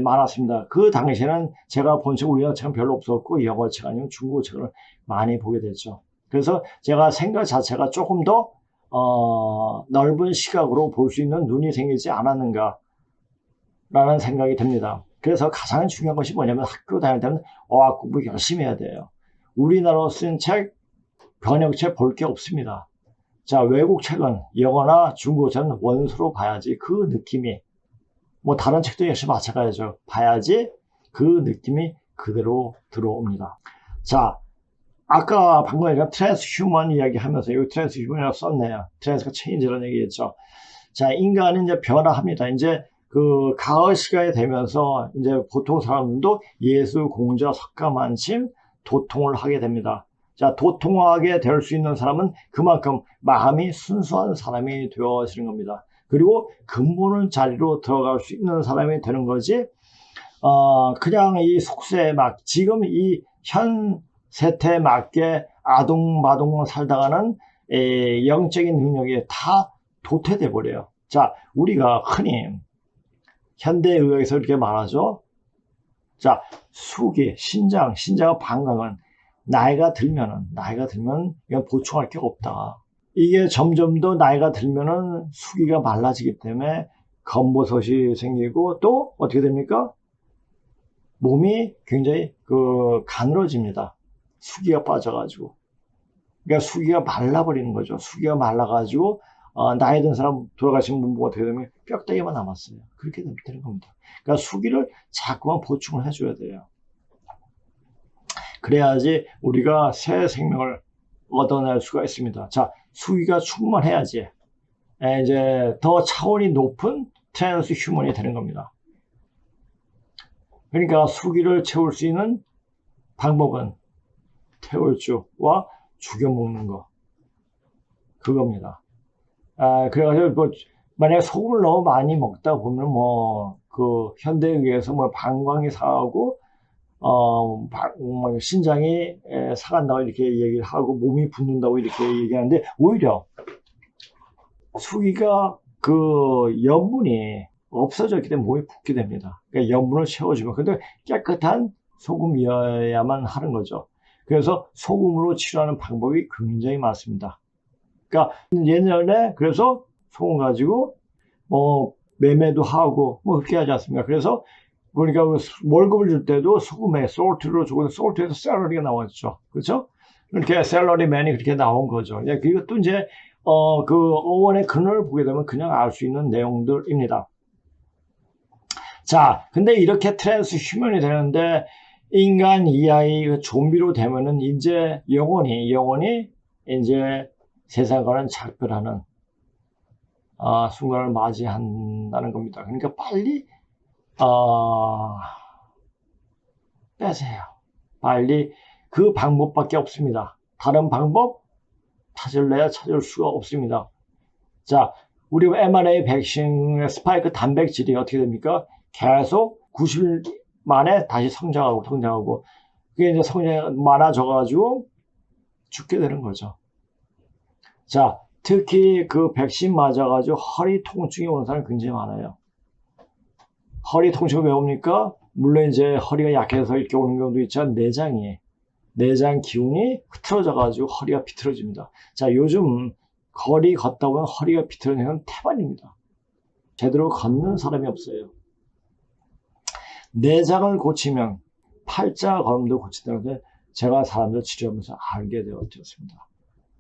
많았습니다. 그 당시에는 제가 본 책 우리나라 책은 별로 없었고 영어책 아니면 중국어책을 많이 보게 됐죠. 그래서 제가 생각 자체가 조금 더 넓은 시각으로 볼 수 있는 눈이 생기지 않았는가 라는 생각이 듭니다. 그래서 가장 중요한 것이 뭐냐면 학교 다닐 때는 어학 공부 열심히 해야 돼요. 우리나라로 쓴 책, 번역책 볼 게 없습니다. 자, 외국 책은 영어나 중국어는 원서로 봐야지 그 느낌이, 뭐 다른 책도 역시 마찬가지죠. 봐야지 그 느낌이 그대로 들어옵니다. 자, 아까 방금 제가 트랜스휴먼 이야기 하면서 여기 트랜스휴먼이라고 썼네요. 트랜스가 체인지라는 얘기했죠. 자, 인간은 이제 변화합니다. 이제 그 가을 시간이 되면서 이제 보통 사람들도 예수, 공자, 석가만침, 도통을 하게 됩니다. 자, 도통하게 될 수 있는 사람은 그만큼 마음이 순수한 사람이 되어지는 겁니다. 그리고 근본의 자리로 들어갈 수 있는 사람이 되는 거지, 그냥 이 속세에 지금 이 현 세태에 맞게 아동바동 살다가는 영적인 능력이 다 도태돼 버려요. 자, 우리가 흔히 현대의학에서 이렇게 말하죠. 자, 수기, 신장 방광은 나이가 들면 이건 보충할 게 없다. 이게 점점 더 나이가 들면은 수기가 말라지기 때문에 검버섯이 생기고 또 어떻게 됩니까? 몸이 굉장히 가늘어집니다. 수기가 빠져가지고. 그러니까 수기가 말라버리는 거죠. 수기가 말라가지고 나이 든 사람 돌아가신 분 보고 어떻게 되면 뼈다귀만 남았어요. 그렇게 되는 겁니다. 그러니까 수기를 자꾸만 보충을 해줘야 돼요. 그래야지 우리가 새 생명을 얻어낼 수가 있습니다. 자, 수기가 충만해야지 이제 더 차원이 높은 트랜스휴먼이 되는 겁니다. 그러니까 수기를 채울 수 있는 방법은 태울주와 죽여 먹는 거, 그겁니다. 그래가지고 뭐 만약에 소금을 너무 많이 먹다 보면 현대에 의해서 방광이 상하고 신장이 상한다고 이렇게 얘기를 하고 몸이 붓는다고 이렇게 얘기하는데, 오히려 수기가 염분이 없어졌기 때문에 몸이 붓게 됩니다. 그러니까 염분을 채워주면, 근데 깨끗한 소금이어야만 하는 거죠. 그래서 소금으로 치료하는 방법이 굉장히 많습니다. 그러니까 예전에 그래서 소금 가지고 매매도 하고 그렇게 하지 않습니까? 그래서 그러니까 월급을 줄 때도 소금에 솔트로 주고, 솔트에서 샐러리가 나왔죠. 그렇죠? 이렇게 샐러리맨이 그렇게 나온 거죠. 이것도 이제 어원의 근원을 보게 되면 그냥 알 수 있는 내용들입니다. 자, 근데 이렇게 트랜스휴먼이 되는데 인간 이하의 좀비로 되면은 이제 영원히 이제 세상과는 작별하는 순간을 맞이한다는 겁니다. 그러니까 빨리 빼세요. 빨리. 그 방법밖에 없습니다. 다른 방법 찾을 수가 없습니다. 자, 우리 mRNA 백신의 스파이크 단백질이 어떻게 됩니까? 계속 90일 만에 다시 성장하고 그게 이제 성장이 많아져가지고 죽게 되는 거죠. 자, 특히 그 백신 맞아가지고 허리 통증이 오는 사람이 굉장히 많아요. 허리 통증이 왜 옵니까? 물론 이제 허리가 약해서 이렇게 오는 경우도 있지만 내장 기운이 흐트러져가지고 허리가 비틀어집니다. 자, 요즘 거리 걷다 보면 허리가 비틀어지는 태반입니다. 제대로 걷는 사람이 없어요. 내장을 고치면 팔자 걸음도 고친다는데 제가 사람들 치료하면서 알게 되었습니다.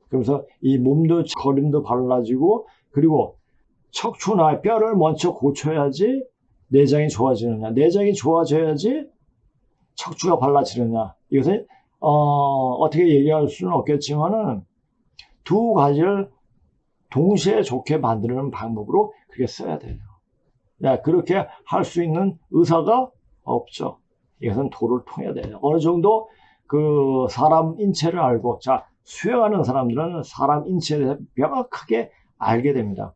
그래서 이 몸도 걸음도 발라지고, 그리고 척추나 뼈를 먼저 고쳐야지 내장이 좋아지느냐, 내장이 좋아져야지 척추가 발라지느냐. 이것은 어떻게 얘기할 수는 없겠지만은 두 가지를 동시에 좋게 만드는 방법으로 그렇게 써야 돼요. 그렇게 할 수 있는 의사가 없죠. 이것은 도를 통해야 돼요. 어느 정도 그 사람 인체를 알고, 자, 수행하는 사람들은 사람 인체에 대해서 명확하게 알게 됩니다.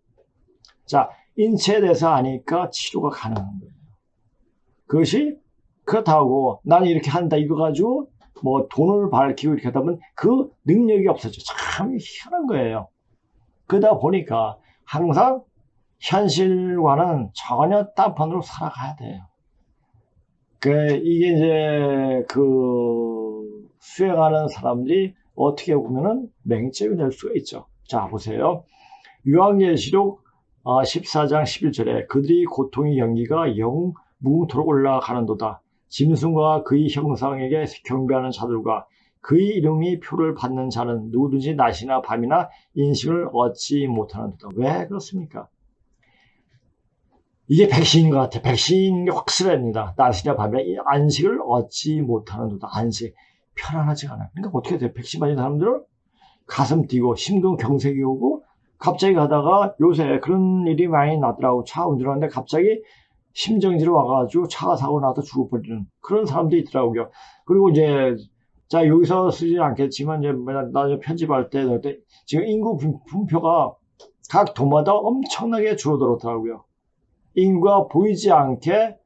자, 인체에 대해서 아니까 치료가 가능한 거예요. 그것이 그렇다고 나는 이렇게 한다 이거 가지고 뭐 돈을 밝히고 이렇게 하다 보면 그 능력이 없어져. 참 희한한 거예요. 그러다 보니까 항상 현실과는 전혀 딴판으로 살아가야 돼요. 이게 이제 수행하는 사람들이 어떻게 보면은 맹점이 될 수가 있죠. 자, 보세요. 요한계시록 14장 11절에 그들이 고통의 연기가 영 무궁토록 올라가는도다. 짐승과 그의 형상에게 경배하는 자들과 그의 이름이 표를 받는 자는 누구든지 낮이나 밤이나 인식을 얻지 못하는도다. 왜 그렇습니까? 이게 백신인 것 같아요. 백신인 게 확실합니다. 낮이나 밤이나 안식을 얻지 못하는도다. 안식. 편안하지가 않아요. 그러니까 어떻게 돼요? 백신 맞은 사람들은 가슴 뛰고 심근경색이 오고 갑자기 가다가 요새 그런 일이 많이 나더라고. 차 운전하는데 갑자기 심정지로 와가지고 차가 사고 나서 죽어버리는 그런 사람들이 있더라고요. 그리고 이제 자 여기서 쓰지 않겠지만 이제 나중에 편집할 때 지금 인구 분표가 각 도마다 엄청나게 줄어들었더라고요. 인구가 보이지 않게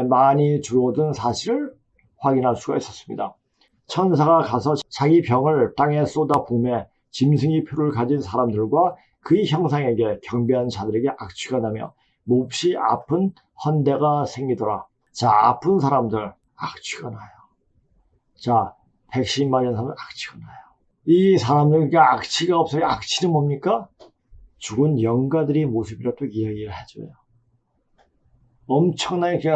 많이 줄어든 사실을 확인할 수가 있었습니다. 천사가 가서 자기 병을 땅에 쏟아부으며 짐승의 표를 가진 사람들과 그의 형상에게 경배한 자들에게 악취가 나며 몹시 아픈 헌대가 생기더라. 자, 아픈 사람들 악취가 나요. 자, 백신 맞은 사람들 악취가 나요. 이 사람들에게 악취가 없어요. 악취는 뭡니까? 죽은 영가들의 모습이라 또 이야기를 해줘요. 엄청나게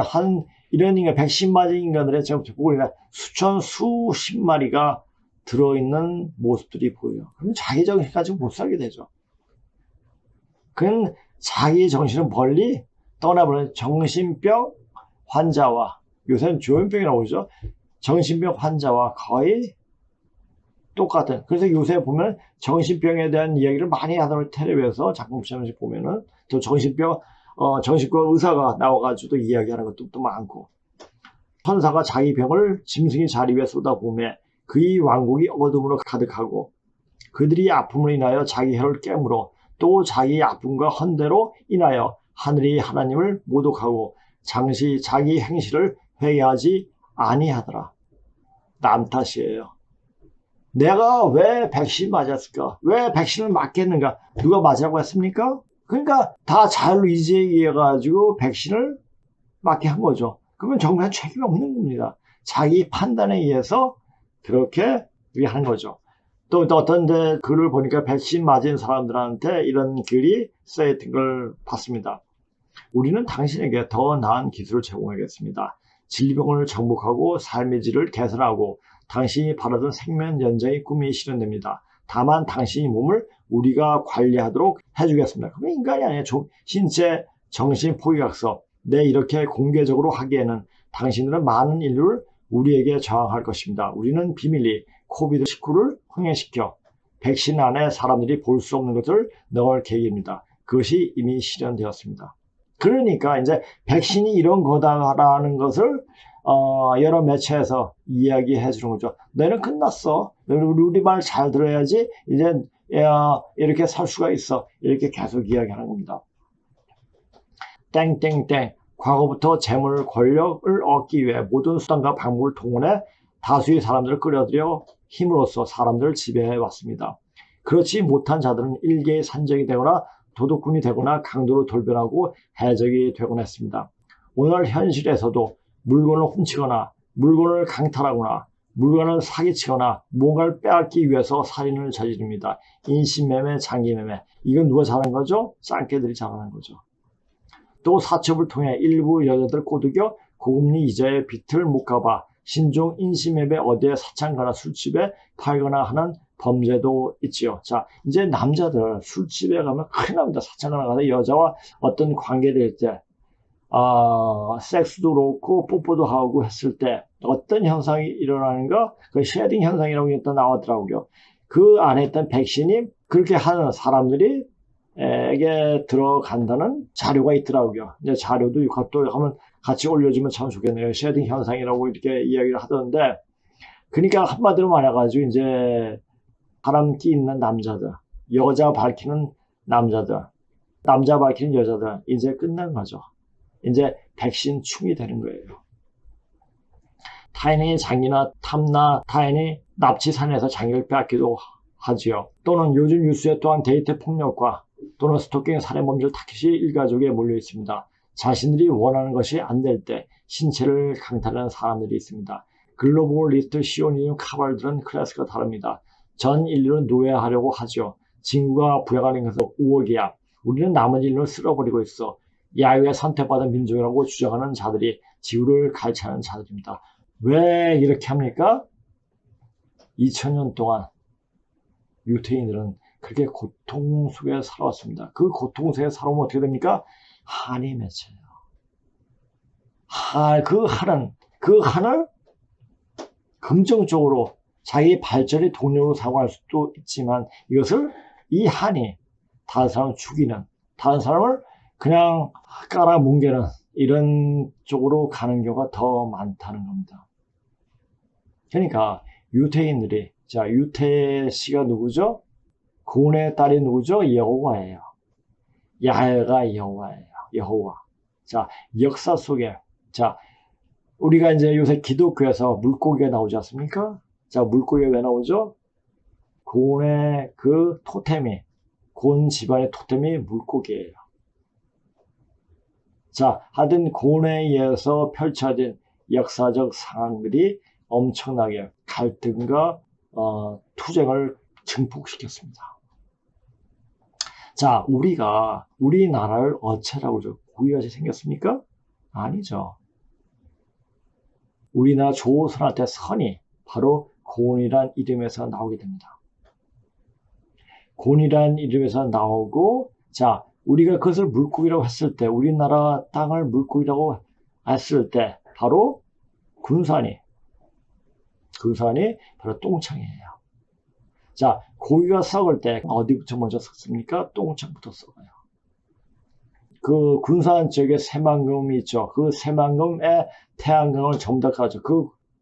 이런 인간, 백신 맞은 인간들의 제가 보고 수천, 수십 마리가 들어있는 모습들이 보여요. 그럼 자기 정신 가지고 못 살게 되죠. 그건 자기 정신은 멀리 떠나버려요. 정신병 환자와, 요새는 조현병이라고 그러죠. 정신병 환자와 거의 똑같은. 그래서 요새 보면 정신병에 대한 이야기를 많이 하더라고요. 텔레비에서 작품 시험에서 보면은 또 정신과 의사가 나와가지고 이야기하는 것도 또 많고. 천사가 자기 병을 짐승의 자리 위에 쏟아부으며 그의 왕국이 어둠으로 가득하고 그들이 아픔을 인하여 자기 혀를 깨물어 또 자기 아픔과 헌대로 인하여 하늘이 하나님을 모독하고 장시 자기 행실을 회개하지 아니하더라. 남 탓이에요. 내가 왜 백신 맞았을까? 왜 백신을 맞겠는가? 누가 맞으라고 했습니까? 그러니까 다 자율의지에 의해 가지고 백신을 맞게 한 거죠. 그러면 정부는 책임이 없는 겁니다. 자기 판단에 의해서 그렇게 한 거죠. 또 어떤 데 글을 보니까 백신 맞은 사람들한테 이런 글이 써있던 걸 봤습니다. 우리는 당신에게 더 나은 기술을 제공하겠습니다. 질병을 정복하고 삶의 질을 개선하고 당신이 바라던 생명 연장의 꿈이 실현됩니다. 다만 당신의 몸을 우리가 관리하도록 해주겠습니다. 그럼 인간이 아니에요. 신체 정신 포기학서. 이렇게 공개적으로 하기에는 당신들은 많은 인류를 우리에게 저항할 것입니다. 우리는 비밀리 코비드19를 흥행시켜 백신 안에 사람들이 볼 수 없는 것을 넣을 계획입니다. 그것이 이미 실현되었습니다. 그러니까 이제 백신이 이런 거다라는 것을 여러 매체에서 이야기해 주는 거죠. 너는 끝났어. 우리 말 잘 들어야지 이제 이렇게 살 수가 있어. 이렇게 계속 이야기하는 겁니다. 땡땡땡. 과거부터 재물, 권력을 얻기 위해 모든 수단과 방법을 동원해 다수의 사람들을 끌어들여 힘으로써 사람들을 지배해 왔습니다. 그렇지 못한 자들은 일개의 산적이 되거나 도둑꾼이 되거나 강도로 돌변하고 해적이 되곤 했습니다. 오늘 현실에서도 물건을 훔치거나 물건을 강탈하거나 물건을 사기치거나 뭔가를 빼앗기 위해서 살인을 저지릅니다. 인신매매, 장기매매. 이건 누가 잘하는 거죠? 짱깨들이 잘하는 거죠. 또 사첩을 통해 일부 여자들 꼬드겨 고금리 이자의 빚을 못 갚아 신종 인신매매 어디에 사창거나 술집에 팔거나 하는 범죄도 있지요. 자, 이제 남자들 술집에 가면 큰일 납니다. 사창가나 가서 여자와 어떤 관계를 할 때, 섹스도 그렇고 뽀뽀도 하고 했을 때 어떤 현상이 일어나는가? 그 쉐딩 현상이라고 일단 나왔더라고요. 그 안에 있던 백신이 그렇게 하는 사람들이 에게 들어간다는 자료가 있더라고요. 이제 자료도 이것도 한번 같이 올려주면 참 좋겠네요. 쉐딩 현상이라고 이렇게 이야기를 하던데, 그러니까 한마디로 말해가지고 이제 바람기 있는 남자들, 여자 밝히는 남자들, 남자 밝히는 여자들, 이제 끝난 거죠. 이제 백신 충이 되는 거예요. 타인의 장기나 탐나 타인의 납치 산에서 장기를 빼앗기도 하지요. 또는 요즘 뉴스에 또한 데이트 폭력과 또는 스토킹 살해 범죄 타깃이 일가족에 몰려 있습니다. 자신들이 원하는 것이 안 될 때 신체를 강탈하는 사람들이 있습니다. 글로벌리스트 시오니즘 카발들은 클래스가 다릅니다. 전 인류를 노예하려고 하죠. 진구가 부여하는 것은 우월이야. 우리는 남은 인류를 쓸어버리고 있어. 야유에 선택받은 민족이라고 주장하는 자들이 지구를 갈취하는 자들입니다. 왜 이렇게 합니까? 2000년 동안 유태인들은 그렇게 고통 속에 살아왔습니다. 그 고통 속에 살아오면 어떻게 됩니까? 한이 맺혀요. 그 한을 긍정적으로 자기 발전의 동력으로 사고할 수도 있지만, 이것을 이 한이 다른 사람을 죽이는, 다른 사람을 그냥 깔아뭉개는 이런 쪽으로 가는 경우가 더 많다는 겁니다. 그러니까 유태인들이, 자, 유태 씨가 누구죠? 고운의 딸이 누구죠? 여호와예요. 야훼가 여호와예요. 여호와. 자, 역사 속에, 자, 우리가 이제 요새 기독교에서 물고기가 나오지 않습니까? 자, 물고기가 왜 나오죠? 고운의 그 토템이, 고운 집안의 토템이 물고기예요. 자, 하여튼 고운에 의해서 펼쳐진 역사적 상황들이 엄청나게 갈등과 투쟁을 증폭시켰습니다. 자, 우리나라를 어체라고 그러죠. 고기같이 생겼습니까? 아니죠. 우리나라 조선한테 선이 바로 고운이란 이름에서 나오게 됩니다. 고운이란 이름에서 나오고, 자, 우리가 그것을 물고기라고 했을 때, 우리나라 땅을 물고기라고 했을 때, 바로 군산이 바로 똥창이에요. 자, 고기가 썩을 때 어디부터 먼저 썩습니까? 똥창부터 썩어요. 그 군산 지역에 새만금이 있죠. 그 새만금에 태양광을 전부 다 가죠.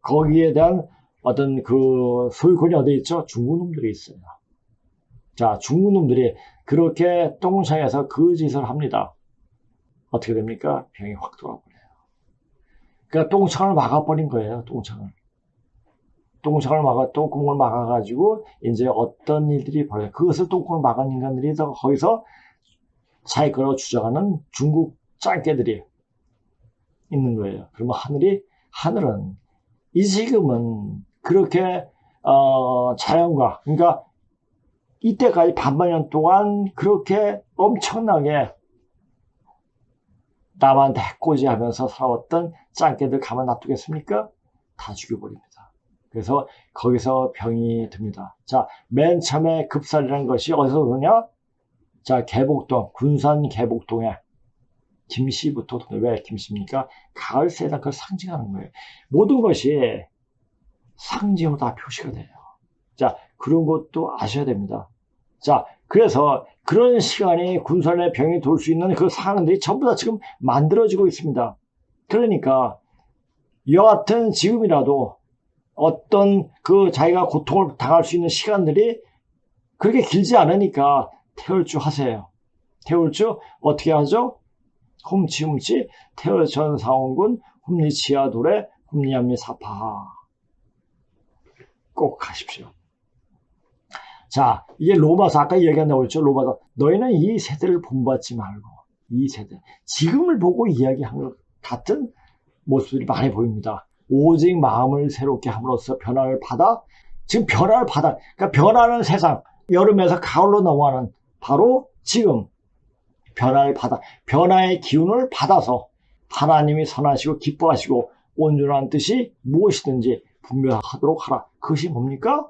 거기에 대한 어떤 그 소유권이 어디 있죠? 중국 놈들이 있어요. 자, 중국 놈들이 그렇게 똥창에서 그 짓을 합니다. 어떻게 됩니까? 병이 확 돌아버려요. 그러니까 똥창을 막아버린 거예요. 똥창을 똥구멍을 막아가지고 이제 어떤 일들이 벌어요. 그것을 똥구멍을 막은 인간들이 거기서 자기 거라고 주장하는 중국 짱깨들이 있는 거예요. 그러면 하늘은 지금은 그렇게 자연과, 그러니까 이때까지 반만년 동안 그렇게 엄청나게 남한테 해코지하면서 살아왔던 짱깨들 가만 놔두겠습니까? 다 죽여버립니다. 그래서 거기서 병이 듭니다. 자, 맨 처음에 급살이라는 것이 어디서 오느냐? 자, 군산 개복동에 김씨부터, 왜 김씨입니까? 가을 세상 그걸 상징하는 거예요. 모든 것이 상징으로 다 표시가 돼요. 자, 그런 것도 아셔야 됩니다. 자, 그래서 그런 시간이 군산에 병이 돌 수 있는 그 상황들이 전부 다 지금 만들어지고 있습니다. 그러니까 여하튼 지금이라도 어떤 자기가 고통을 당할 수 있는 시간들이 그렇게 길지 않으니까 태울주 하세요. 태울주 어떻게 하죠? 훔치 태울전사원군 훔리치아도래 훔리암리사파 꼭 하십시오. 자, 이게 로마서 아까 얘기한다고 했죠. 로마서 너희는 이 세대를 본받지 말고 이 세대 지금을 보고 이야기한 것 같은 모습들이 많이 보입니다. 오직 마음을 새롭게 함으로써 변화를 받아, 그러니까 변하는 세상, 여름에서 가을로 넘어가는 바로 지금 변화를 받아, 변화의 기운을 받아서 하나님이 선하시고 기뻐하시고 온전한 뜻이 무엇이든지 분별하도록 하라. 그것이 뭡니까?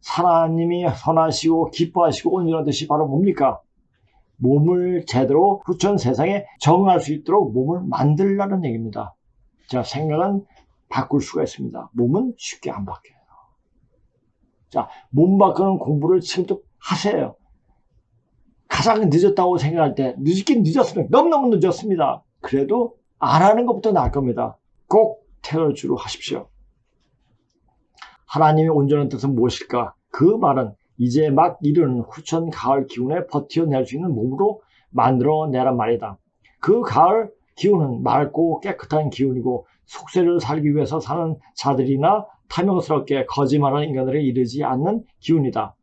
하나님이 선하시고 기뻐하시고 온전한 뜻이 바로 뭡니까? 몸을 제대로 후천 세상에 적응할 수 있도록 몸을 만들라는 얘기입니다. 자, 생각은 바꿀 수가 있습니다. 몸은 쉽게 안 바뀌어요. 자, 몸 바꾸는 공부를 지금부터 하세요. 가장 늦었다고 생각할 때, 늦긴 늦었습니다. 너무너무 늦었습니다. 그래도 안 하는 것부터 나을 겁니다. 꼭 태어주로 하십시오. 하나님의 온전한 뜻은 무엇일까? 그 말은 이제 막 이르는 후천 가을 기운에 버텨낼 수 있는 몸으로 만들어내란 말이다. 그 가을 기운은 맑고 깨끗한 기운이고 속세를 살기 위해서 사는 자들이나 탐욕스럽게 거짓말하는 인간들에 이르지 않는 기운이다.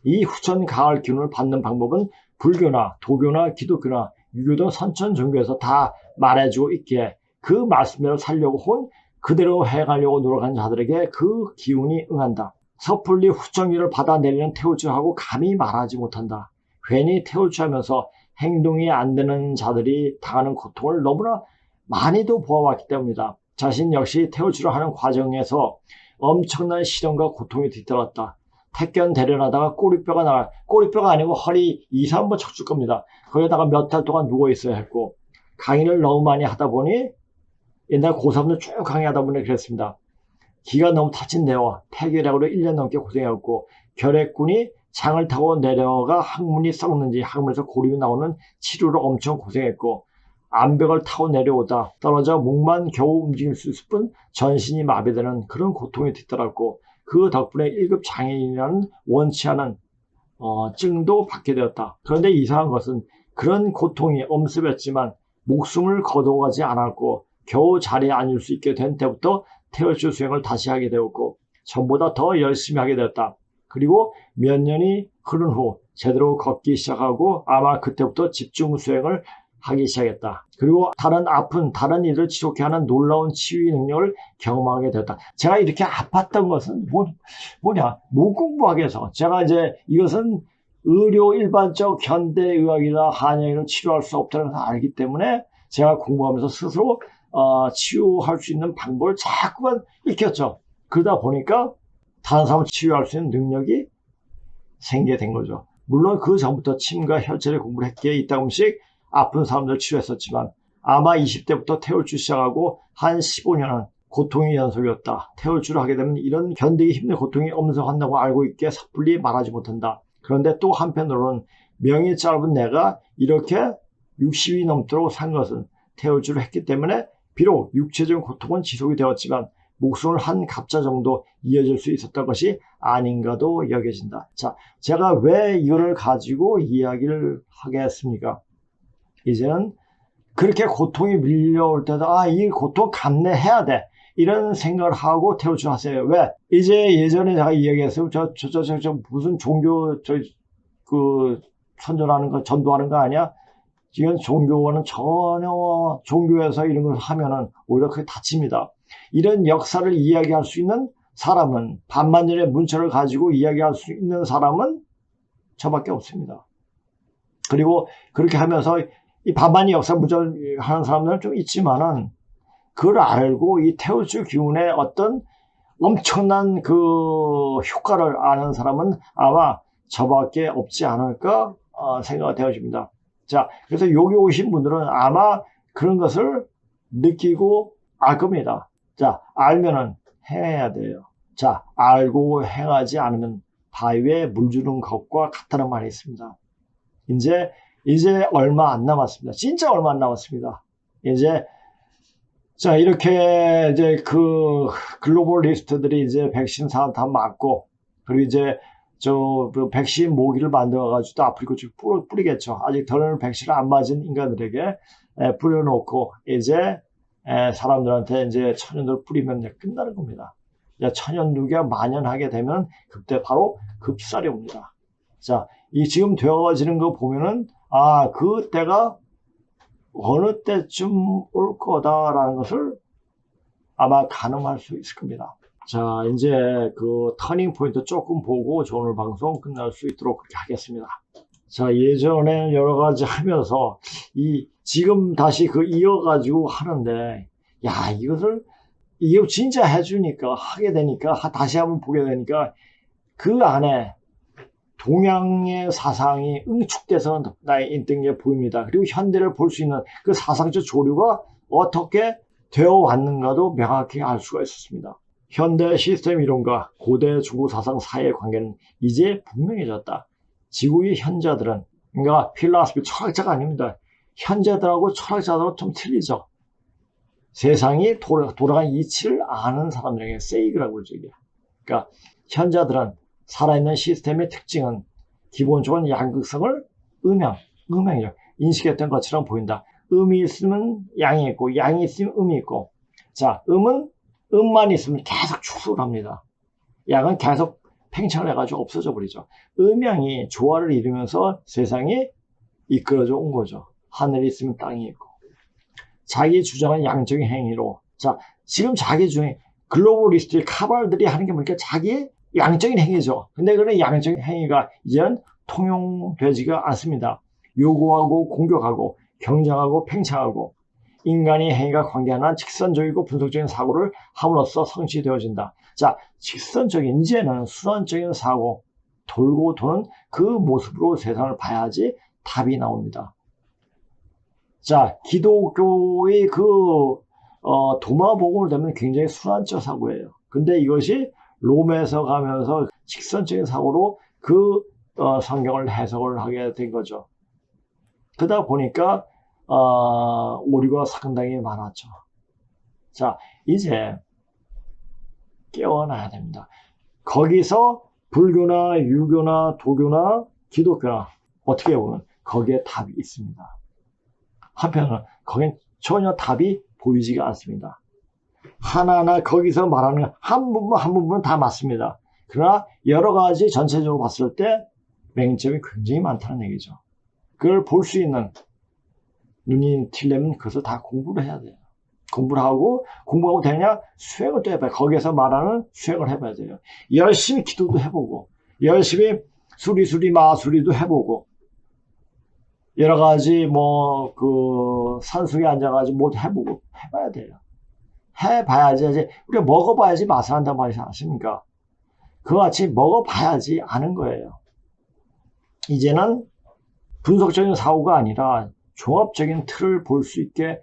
이 후천 가을 기운을 받는 방법은 불교나 도교나 기독교나 유교도 선천 종교에서 다 말해주고 있기에 그 말씀대로 살려고 혹은 그대로 해가려고 노력하는 자들에게 그 기운이 응한다. 섣불리 후천기를 받아내리는 태울주하고 감히 말하지 못한다. 괜히 태울주하면서 행동이 안 되는 자들이 당하는 고통을 너무나 많이도 보아왔기 때문이다. 자신 역시 태울주를 하는 과정에서 엄청난 시련과 고통이 뒤따랐다. 택견 대련하다가 꼬리뼈가 나가, 꼬리뼈가 아니고 허리 2, 3번 척줄 겁니다. 거기다가 몇 달 동안 누워있어야 했고, 강의를 너무 많이 하다 보니, 옛날 고3도 쭉 강의하다 보니 그랬습니다. 기가 너무 다친데요. 폐결핵으로 1년 넘게 고생했고, 결핵군이 장을 타고 내려가 항문이 썩는지 항문에서 고름이 나오는 치료를 엄청 고생했고, 암벽을 타고 내려오다 떨어져 목만 겨우 움직일 수 있을 뿐 전신이 마비되는 그런 고통이 뒤따랐고, 그 덕분에 1급 장애인이라는 원치 않은 증도 받게 되었다. 그런데 이상한 것은 그런 고통이 엄습했지만 목숨을 거둬가지 않았고 겨우 자리에 앉을 수 있게 된 때부터 태울주 수행을 다시 하게 되었고 전보다 더 열심히 하게 되었다. 그리고 몇 년이 흐른 후 제대로 걷기 시작하고 아마 그때부터 집중 수행을 하기 시작했다. 그리고 다른 일을 지속해 하는 놀라운 치유 능력을 경험하게 되었다. 제가 이렇게 아팠던 것은 뭐냐? 몸 공부하기 위해서. 제가 이제 이것은 의료 일반적 현대의학이나 한의학을 치료할 수 없다는 것을 알기 때문에 제가 공부하면서 스스로 치유할 수 있는 방법을 자꾸만 익혔죠. 그러다 보니까 다른 사람을 치유할 수 있는 능력이 생기게 된 거죠. 물론 그 전부터 침과 혈전의 공부를 했기에 이따금씩 아픈 사람들 치료했었지만 아마 20대부터 태울주 시작하고 한 15년은 고통의 연속이었다. 태울주를 하게 되면 이런 견디기 힘든 고통이 엄성한다고 알고 있기에 섣불리 말하지 못한다. 그런데 또 한편으로는 명이 짧은 내가 이렇게 60이 넘도록 산 것은 태울주를 했기 때문에 비록 육체적인 고통은 지속이 되었지만 목숨을 한 갑자 정도 이어질 수 있었던 것이 아닌가도 여겨진다. 자, 제가 왜 이거를 가지고 이야기를 하겠습니까? 이제는 그렇게 고통이 밀려올 때도 이 고통 감내해야 돼 이런 생각을 하고 태울주 하세요. 왜? 이제 예전에 제가 이야기했어요. 저 무슨 종교 선전하는 거 전도하는 거 아니야? 지금 종교와는 전혀 종교에서 이런 걸 하면은 오히려 그게 다칩니다. 이런 역사를 이야기할 수 있는 사람은 반만년의 문체를 가지고 이야기할 수 있는 사람은 저밖에 없습니다. 그리고 그렇게 하면서 이 반반이 역사 무전하는 사람들은 좀 있지만은 그걸 알고 이 태울주 기운의 어떤 엄청난 그 효과를 아는 사람은 아마 저밖에 없지 않을까 생각이 되어집니다. 자, 그래서 여기 오신 분들은 아마 그런 것을 느끼고 알 겁니다. 자, 알면은 행해야 돼요. 자, 알고 행하지 않으면 바위에 물 주는 것과 같다는 말이 있습니다. 이제 얼마 안 남았습니다. 진짜 얼마 안 남았습니다. 자, 이렇게 이제 그 글로벌 리스트들이 이제 백신 사람 다 맞고, 그리고 이제 그 백신 모기를 만들어가지고 또 아프리카 쭉 뿌리겠죠. 아직 덜 백신을 안 맞은 인간들에게 뿌려놓고, 이제 사람들한테 이제 천연두를 뿌리면 이제 끝나는 겁니다. 천연두가 만연하게 되면 그때 바로 급살이 옵니다. 자, 이 지금 되어지는 거 보면은 그때가 어느 때쯤 올 거다라는 것을 아마 가늠할 수 있을 겁니다. 자, 이제 그 터닝 포인트 조금 보고 오늘 방송 끝날 수 있도록 그렇게 하겠습니다. 자, 예전에 여러 가지 하면서 지금 다시 이어가지고 하는데, 이게 진짜 해주니까, 하게 되니까, 다시 한번 보게 되니까, 그 안에 동양의 사상이 응축돼서 있던 게 보입니다. 그리고 현대를 볼 수 있는 그 사상적 조류가 어떻게 되어 왔는가도 명확히 알 수가 있었습니다. 현대 시스템 이론과 고대 중국 사상 사이의 관계는 이제 분명해졌다. 지구의 현자들은, 그러니까 필라스피 철학자가 아닙니다. 현자들하고 철학자들은 좀 틀리죠. 세상이 돌아간 이치를 아는 사람들에게 세이그라고 그러죠. 그러니까 현자들은 살아있는 시스템의 특징은 기본적으로 양극성을 음양이죠. 인식했던 것처럼 보인다. 음이 있으면 양이 있고, 양이 있으면 음이 있고. 자, 음만 있으면 계속 축소를 합니다. 양은 계속 팽창을 해가지고 없어져 버리죠. 음양이 조화를 이루면서 세상이 이끌어져 온 거죠. 하늘이 있으면 땅이 있고. 자기 주장은 양적인 행위로. 자, 지금 자기 중에 글로벌리스트 카발들이 하는 게 뭐니까 자기의 양적인 행위죠. 근데 그런 양적인 행위가 이제는 통용되지가 않습니다. 요구하고 공격하고 경쟁하고 팽창하고 인간의 행위가 관계하는 직선적이고 분석적인 사고를 함으로써 성취되어진다. 자, 직선적인 이제는 수단적인 사고, 돌고 도는 그 모습으로 세상을 봐야지 답이 나옵니다. 자, 기독교의 도마복음을 되면 굉장히 순환적 사고예요. 근데 이것이 롬에서 가면서 직선적인 사고로 성경을 해석을 하게 된 거죠. 그러다 보니까 오류가 상당히 많았죠. 자, 이제 깨어나야 됩니다. 거기서 불교나 유교나 도교나 기독교나 어떻게 보면 거기에 답이 있습니다. 한편으로는 거긴 전혀 답이 보이지가 않습니다. 하나하나 거기서 말하는 한 부분 다 맞습니다. 그러나 여러 가지 전체적으로 봤을 때 맹점이 굉장히 많다는 얘기죠. 그걸 볼 수 있는 눈이 틀려면 그것을 다 공부를 해야 돼요. 공부하고 되냐? 수행을 또 해봐요. 거기에서 말하는 수행을 해봐야 돼요. 열심히 기도도 해보고, 열심히 수리수리 마수리도 해보고, 여러 가지 산속에 앉아가지고 뭐 해보고 해봐야 돼요. 해봐야지, 우리가 먹어봐야지 맛을 한단 말이지 아십니까? 그와 같이 먹어봐야지 아는 거예요. 이제는 분석적인 사고가 아니라 종합적인 틀을 볼 수 있게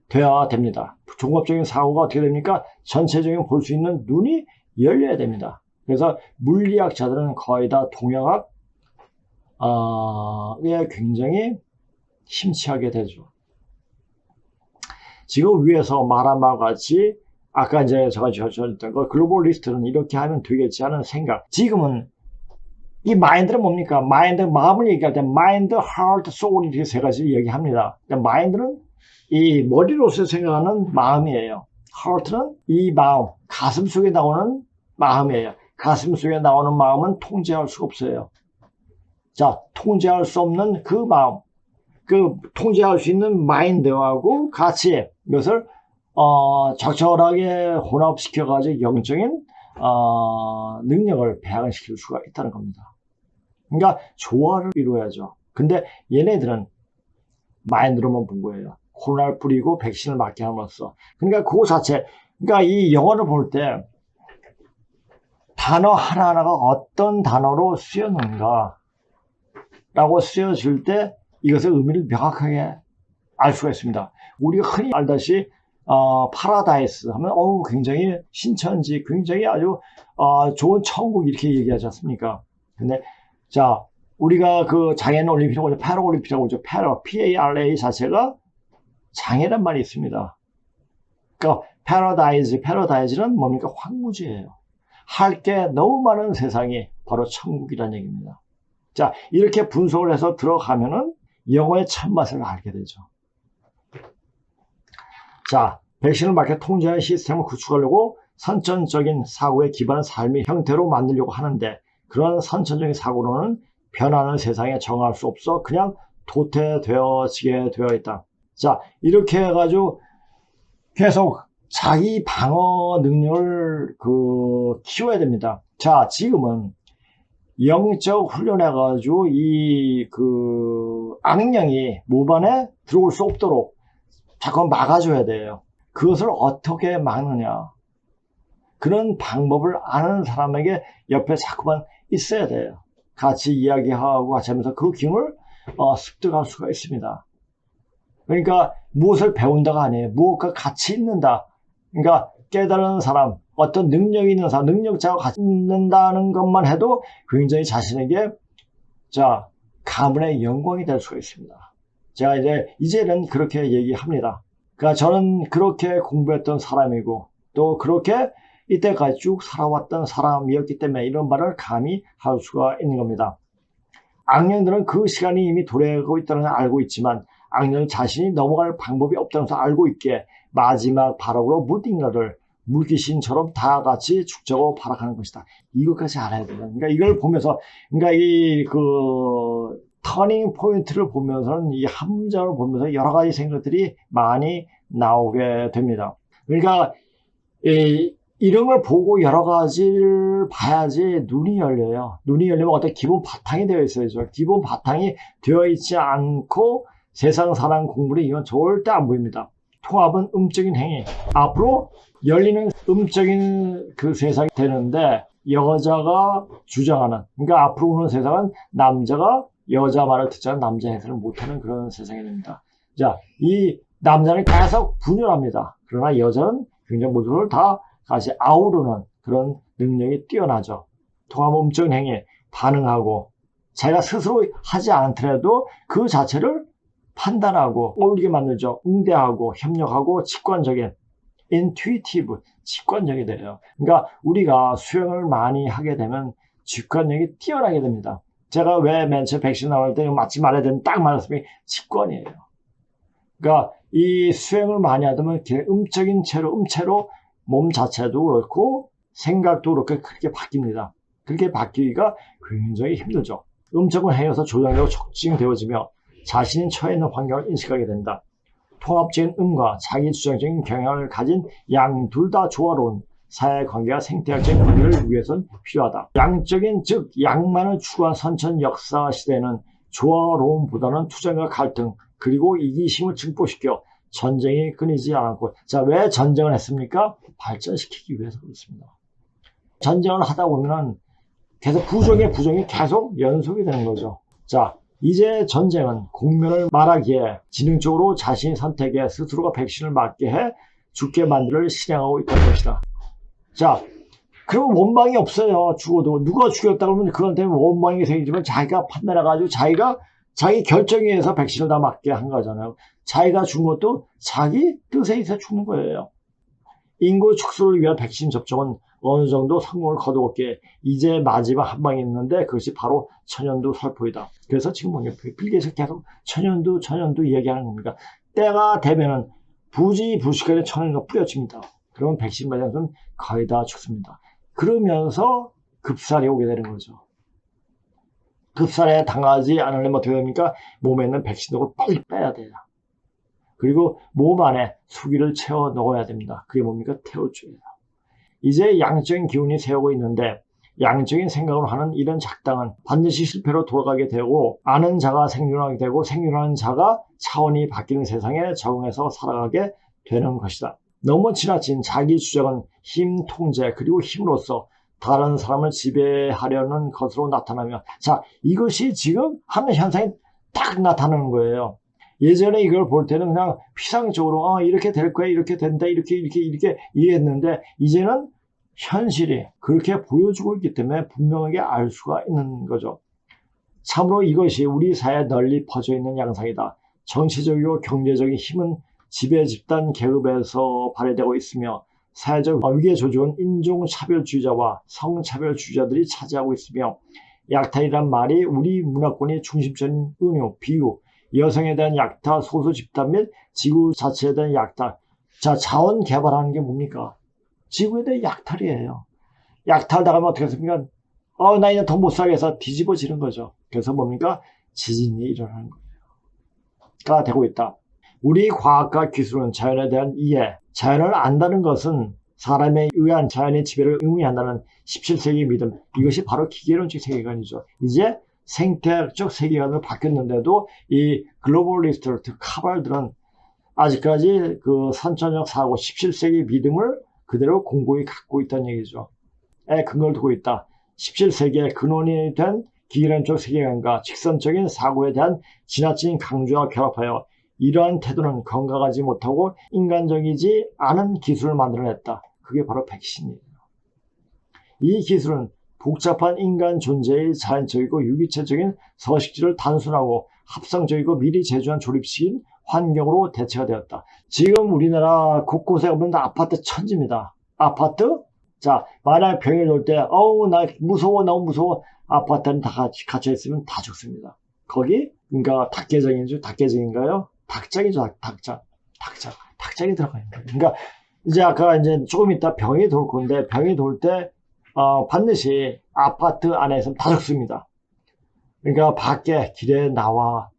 되어야 됩니다. 종합적인 사고가 어떻게 됩니까? 전체적인 볼 수 있는 눈이 열려야 됩니다. 그래서 물리학자들은 거의 다 동양학에 굉장히 심취하게 되죠. 지금 위에서 말한 바와 같이 아까 이제 제가 전했던 거 글로벌리스트는 이렇게 하면 되겠지 하는 생각. 지금은 이 마인드는 뭡니까? 마음을 얘기할 때 마인드, 하트, 소울 이렇게 세 가지 얘기합니다. 마인드는 이 머리로서 생각하는 마음이에요. 하트는 이 마음, 가슴 속에 나오는 마음이에요. 가슴 속에 나오는 마음은 통제할 수가 없어요. 자, 통제할 수 없는 그 마음, 통제할 수 있는 마인드하고 같이 이것을 적절하게 혼합시켜가지고 영적인 능력을 배양시킬 수가 있다는 겁니다. 그러니까 조화를 이루어야죠. 근데 얘네들은 마인드로만 본 거예요. 코로나를 뿌리고 백신을 맞게 함으로써. 그러니까 그거 자체, 그러니까 이 영어를 볼 때 단어 하나하나가 어떤 단어로 쓰였는가 라고 쓰여질 때 이것의 의미를 명확하게 알 수가 있습니다. 우리가 흔히 알다시피 파라다이스 하면 굉장히 신천지, 굉장히 아주 좋은 천국 이렇게 얘기하지 않습니까? 근데 자, 우리가 그 장애인 올림픽이라고 하죠. 패러올림픽이라고 하죠. PARA 자체가 장애란 말이 있습니다. 그러니까 패러다이즈는 뭡니까? 황무지예요. 할 게 너무 많은 세상이 바로 천국이라는 얘기입니다. 자, 이렇게 분석을 해서 들어가면은 영어의 참맛을 알게 되죠. 자, 백신을 맞게 통제하는 시스템을 구축하려고 선천적인 사고에 기반한 삶의 형태로 만들려고 하는데 그런 선천적인 사고로는 변하는 세상에 정할 수 없어 그냥 도태되어지게 되어 있다. 자, 이렇게 해가지고 계속 자기 방어 능력을 키워야 됩니다. 자, 지금은 영적 훈련해가지고 악령이 무반에 들어올 수 없도록 자꾸 막아줘야 돼요. 그것을 어떻게 막느냐. 그런 방법을 아는 사람에게 옆에 자꾸만 있어야 돼요. 같이 이야기하고 같이 하면서 그 기능을 습득할 수가 있습니다. 그러니까 무엇을 배운다가 아니에요. 무엇과 같이 있는다. 그러니까 깨달은 사람, 어떤 능력이 있는 사람, 능력자와 같이 있는다는 것만 해도 굉장히 자신에게 가문의 영광이 될 수가 있습니다. 제가 이제는 그렇게 얘기합니다. 그러니까 저는 그렇게 공부했던 사람이고 또 그렇게 이때까지 쭉 살아왔던 사람이었기 때문에 이런 말을 감히 할 수가 있는 겁니다. 악령들은 그 시간이 이미 도래하고 있다는 걸 알고 있지만 악령은 자신이 넘어갈 방법이 없다는 것을 알고 있기에 마지막 발악으로 무딘가를 물귀신처럼 다 같이 죽자고 발악하는 것이다. 이것까지 알아야 돼요. 그러니까 이걸 보면서, 그러니까 터닝 포인트를 보면서는 이 함정을 보면서 여러 가지 생각들이 많이 나오게 됩니다. 그러니까 이런 걸 보고 여러 가지를 봐야지 눈이 열려요. 눈이 열리면 어떤 기본 바탕이 되어 있어야죠. 기본 바탕이 되어 있지 않고 세상 사람 공부를 이건 절대 안 보입니다. 통합은 음적인 행위. 앞으로 열리는 음적인 그 세상이 되는데 여자가 주장하는, 그러니까 앞으로 오는 세상은 남자가 여자 말을 듣지 않은 남자 행세를 못하는 그런 세상이 됩니다. 자, 이 남자는 계속 분열합니다. 그러나 여자는 굉장히 모든 걸 다 다시 아우르는 그런 능력이 뛰어나죠. 통합 음적인 행위에 반응하고 자기가 스스로 하지 않더라도 그 자체를 판단하고 어울리게 만들죠. 응대하고 협력하고 직관적인 intuitive, 직관적이 돼요. 그러니까 우리가 수행을 많이 하게 되면 직관력이 뛰어나게 됩니다. 제가 왜 맨 처음 백신 나올 때 맞지 말아야 되는 딱 말했으면 직관이에요. 그러니까 이 수행을 많이 하다 보면 음적인 음체로 몸 자체도 그렇고 생각도 그렇게 크게 바뀝니다. 그렇게 바뀌기가 굉장히 힘들죠. 음적은 해여서 조장되고 촉진되어지며 자신이 처해 있는 환경을 인식하게 된다. 통합적인 음과 자기 주장적인 경향을 가진 양 둘 다 조화로운 사회관계와 생태학적인 관계를 위해서는 필요하다. 양적인 즉 양만을 추구한 선천 역사 시대에는 조화로움보다는 투쟁과 갈등 그리고 이기심을 증폭시켜 전쟁이 끊이지 않았고, 자, 왜 전쟁을 했습니까? 발전시키기 위해서 그렇습니다. 전쟁을 하다 보면은 계속 부정이 계속 연속이 되는 거죠. 자, 이제 전쟁은 공면을 말하기에 지능적으로 자신의 선택에 스스로가 백신을 맞게 해 죽게 만들을 실행하고 있다는 것이다. 자, 그럼 원망이 없어요. 죽어도. 누가 죽였다 그러면 그한테 원망이 생기지만 자기가 판단해가지고 자기 결정에 의해서 백신을 다 맞게 한 거잖아요. 자기가 죽은 것도 자기 뜻에 의해서 죽는 거예요. 인구 축소를 위한 백신 접종은 어느 정도 성공을 거두었기에 이제 마지막 한 방이 있는데 그것이 바로 천연두 살포이다. 그래서 지금 빌 게이츠가 계속 천연두 이야기하는 겁니다. 때가 되면은 부지불식간에 천연두가 뿌려집니다. 그러면 백신 맞아서는 거의 다 죽습니다. 그러면서 급살이 오게 되는 거죠. 급살에 당하지 않으려면 어떻게 됩니까? 몸에 있는 백신독을 빨리 빼야 돼요. 그리고 몸 안에 수기를 채워 넣어야 됩니다. 그게 뭡니까? 태우주예요. 이제 양적인 기운이 세우고 있는데 양적인 생각으로 하는 이런 작당은 반드시 실패로 돌아가게 되고 아는 자가 생존하게 되고 생존하는 자가 차원이 바뀌는 세상에 적응해서 살아가게 되는 것이다. 너무 지나친 자기 주장은 힘 통제 그리고 힘으로써 다른 사람을 지배하려는 것으로 나타나며, 자, 이것이 지금 하는 현상이 딱 나타나는 거예요. 예전에 이걸 볼 때는 그냥 피상적으로 이렇게 될 거야, 이렇게 된다, 이렇게 이해했는데 이제는 현실이 그렇게 보여주고 있기 때문에 분명하게 알 수가 있는 거죠. 참으로 이것이 우리 사회에 널리 퍼져 있는 양상이다. 정치적이고 경제적인 힘은 지배 집단 계급에서 발휘되고 있으며 사회적 위계 조직은 인종차별주의자와 성차별주의자들이 차지하고 있으며 약탈이란 말이 우리 문화권의 중심적인 은유, 비유, 여성에 대한 약탈, 소수 집단 및 지구 자체에 대한 약탈. 자, 자원 개발하는 게 뭡니까? 지구에 대한 약탈이에요. 약탈당하면 어떻게 했습니까? 나 이제 더 못 살겠어. 뒤집어지는 거죠. 그래서 뭡니까? 지진이 일어나는 거예요.가 되고 있다. 우리 과학과 기술은 자연에 대한 이해, 자연을 안다는 것은 사람에 의한 자연의 지배를 의미한다는 17세기 믿음, 이것이 바로 기계론적 세계관이죠. 이제 생태학적 세계관으로 바뀌었는데도 이 글로벌리스트, 즉 카발들은 아직까지 그 선천적 사고 17세기 믿음을 그대로 공고히 갖고 있다는 얘기죠. 에 근거를 두고 있다. 17세기의 근원이 된 기계론적 세계관과 직선적인 사고에 대한 지나친 강조와 결합하여 이러한 태도는 건강하지 못하고 인간적이지 않은 기술을 만들어냈다. 그게 바로 백신이에요. 이 기술은 복잡한 인간 존재의 자연적이고 유기체적인 서식지를 단순하고 합성적이고 미리 제조한 조립식인 환경으로 대체가 되었다. 지금 우리나라 곳곳에 보면 아파트 천지입니다. 아파트? 자, 만약 병이 돌 때, 어우, 나 무서워, 너무 무서워. 아파트는 다 같이 갇혀있으면 다 죽습니다. 거기, 그러니까 닭개장인가요? 닭장이죠, 닭장. 닭장이 들어가 있는 거예요. 그러니까, 이제 아까 이제 조금 이따 병이 돌 건데, 병이 돌 때, 반드시 아파트 안에서 다 죽습니다. 그러니까 밖에 길에 나와,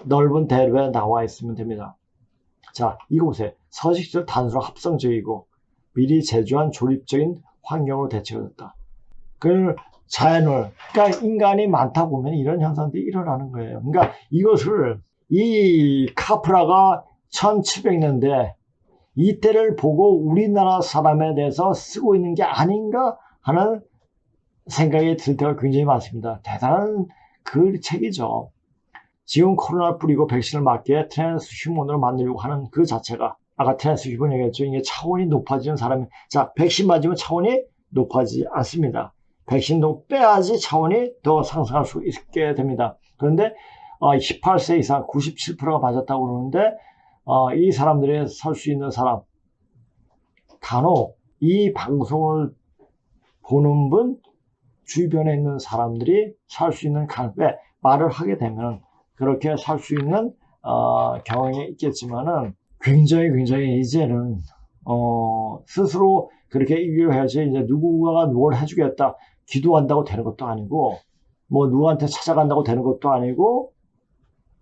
넓은 대로에 나와 있으면 됩니다. 자, 이곳에 서식지를 단순하고 합성적이고 미리 제조한 조립적인 환경으로 대체가 됐다. 그 자연을, 그러니까 인간이 많다 보면 이런 현상들이 일어나는 거예요. 그러니까 이것을 이 카프라가 1700년대 이때를 보고 우리나라 사람에 대해서 쓰고 있는 게 아닌가 하는 생각이 들 때가 굉장히 많습니다. 대단한 그 책이죠. 지금 코로나를 뿌리고 백신을 맞게 트랜스휴먼으로 만들려고 하는 그 자체가, 아까 트랜스휴먼 얘기했죠. 이게 차원이 높아지는 사람이, 자, 백신 맞으면 차원이 높아지지 않습니다. 백신도 빼야지 차원이 더 상승할 수 있게 됩니다. 그런데 18세 이상 97%가 맞았다고 그러는데 이 사람들이 살 수 있는 사람, 간혹 이 방송을 보는 분 주변에 있는 사람들이 살 수 있는 왜 말을 하게 되면 그렇게 살 수 있는 경향이 있겠지만은 굉장히 이제는 스스로 그렇게 얘기를 해야지 이제 누구가 뭘 해주겠다 기도한다고 되는 것도 아니고 뭐 누구한테 찾아간다고 되는 것도 아니고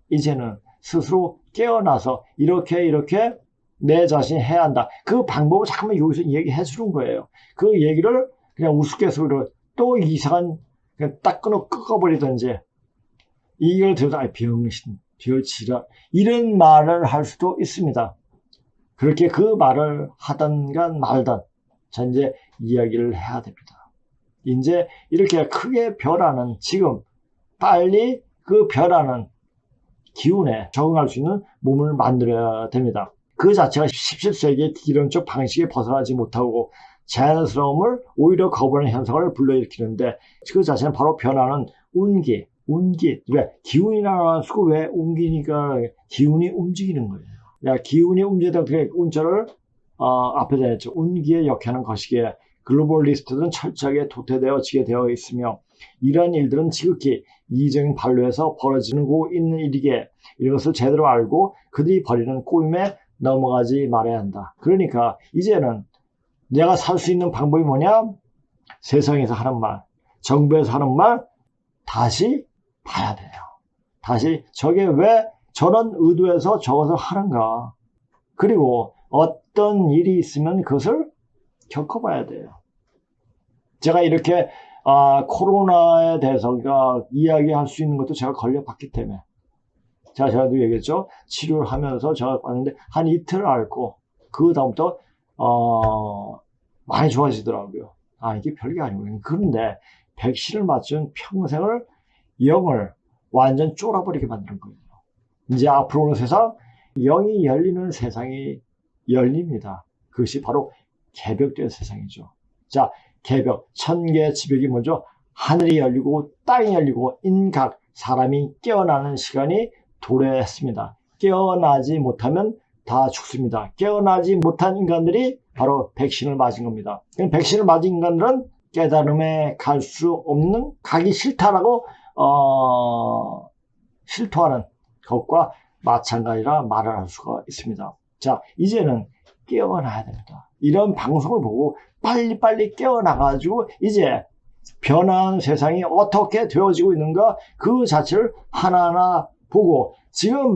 이제는 스스로 깨어나서 이렇게 내 자신이 해야 한다. 그 방법을 잠깐만 여기서 얘기해 주는 거예요. 그 얘기를 그냥 우스갯소리로 또 이상한 그냥 딱 끊어버리든지 이걸 들어서 병신, 별지랄 이런 말을 할 수도 있습니다. 그렇게 그 말을 하든가 말든 전 이제 이야기를 해야 됩니다. 이제 이렇게 크게 변하는 지금 빨리 그 변하는 기운에 적응할 수 있는 몸을 만들어야 됩니다. 그 자체가 17세기의 기론적 방식에 벗어나지 못하고 자연스러움을 오히려 거부하는 현상을 불러일으키는데 그 자체는 바로 변하는 운기. 왜? 기운이라는 쓰고 왜 운기니까 기운이 움직이는 거예요. 야, 기운이 움직이다 그 운자를 앞에다 했죠. 운기에 역행하는 것이기에 글로벌리스트들은 철저하게 도태되어지게 되어 있으며 이러한 일들은 지극히 이기적인 반로에서 벌어지고 있는 일이기에 이것을 제대로 알고 그들이 벌이는 꼬임에 넘어가지 말아야 한다. 그러니까 이제는 내가 살 수 있는 방법이 뭐냐? 세상에서 하는 말, 정부에서 하는 말 다시 봐야 돼요. 다시 저게 왜 저런 의도에서 저것을 하는가? 그리고 어떤 일이 있으면 그것을 겪어봐야 돼요. 제가 이렇게 코로나에 대해서 이야기할 수 있는 것도 제가 걸려봤기 때문에 제가도 얘기했죠. 치료를 하면서 제가 봤는데 한 이틀 앓고 그 다음부터 많이 좋아지더라고요. 이게 별게 아니고 그런데 백신을 맞춘 평생을 영을 완전 쫄아버리게 만드는 거예요. 이제 앞으로는 세상 영이 열리는 세상이 열립니다. 그것이 바로 개벽된 세상이죠. 자, 개벽, 천개의 지벽이 뭐죠? 하늘이 열리고 땅이 열리고 인각, 사람이 깨어나는 시간이 도래했습니다. 깨어나지 못하면 다 죽습니다. 깨어나지 못한 인간들이 바로 백신을 맞은 겁니다. 백신을 맞은 인간들은 깨달음에 갈 수 없는, 가기 싫다라고 실토하는 것과 마찬가지라 말을 할 수가 있습니다. 자, 이제는 깨어나야 됩니다. 이런 방송을 보고 빨리빨리 깨어나가지고 이제 변화한 세상이 어떻게 되어지고 있는가 그 자체를 하나하나 보고 지금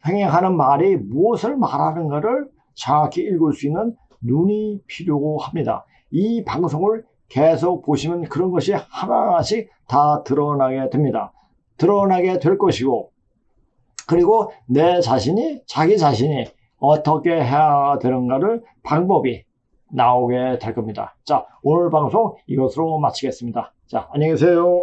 행행하는 말이 무엇을 말하는가를 정확히 읽을 수 있는 눈이 필요합니다. 이 방송을 계속 보시면 그런 것이 하나하나씩 다 드러나게 됩니다. 드러나게 될 것이고 그리고 자기 자신이 어떻게 해야 되는가를 방법이 나오게 될 겁니다. 자, 오늘 방송 이것으로 마치겠습니다. 자, 안녕히 계세요.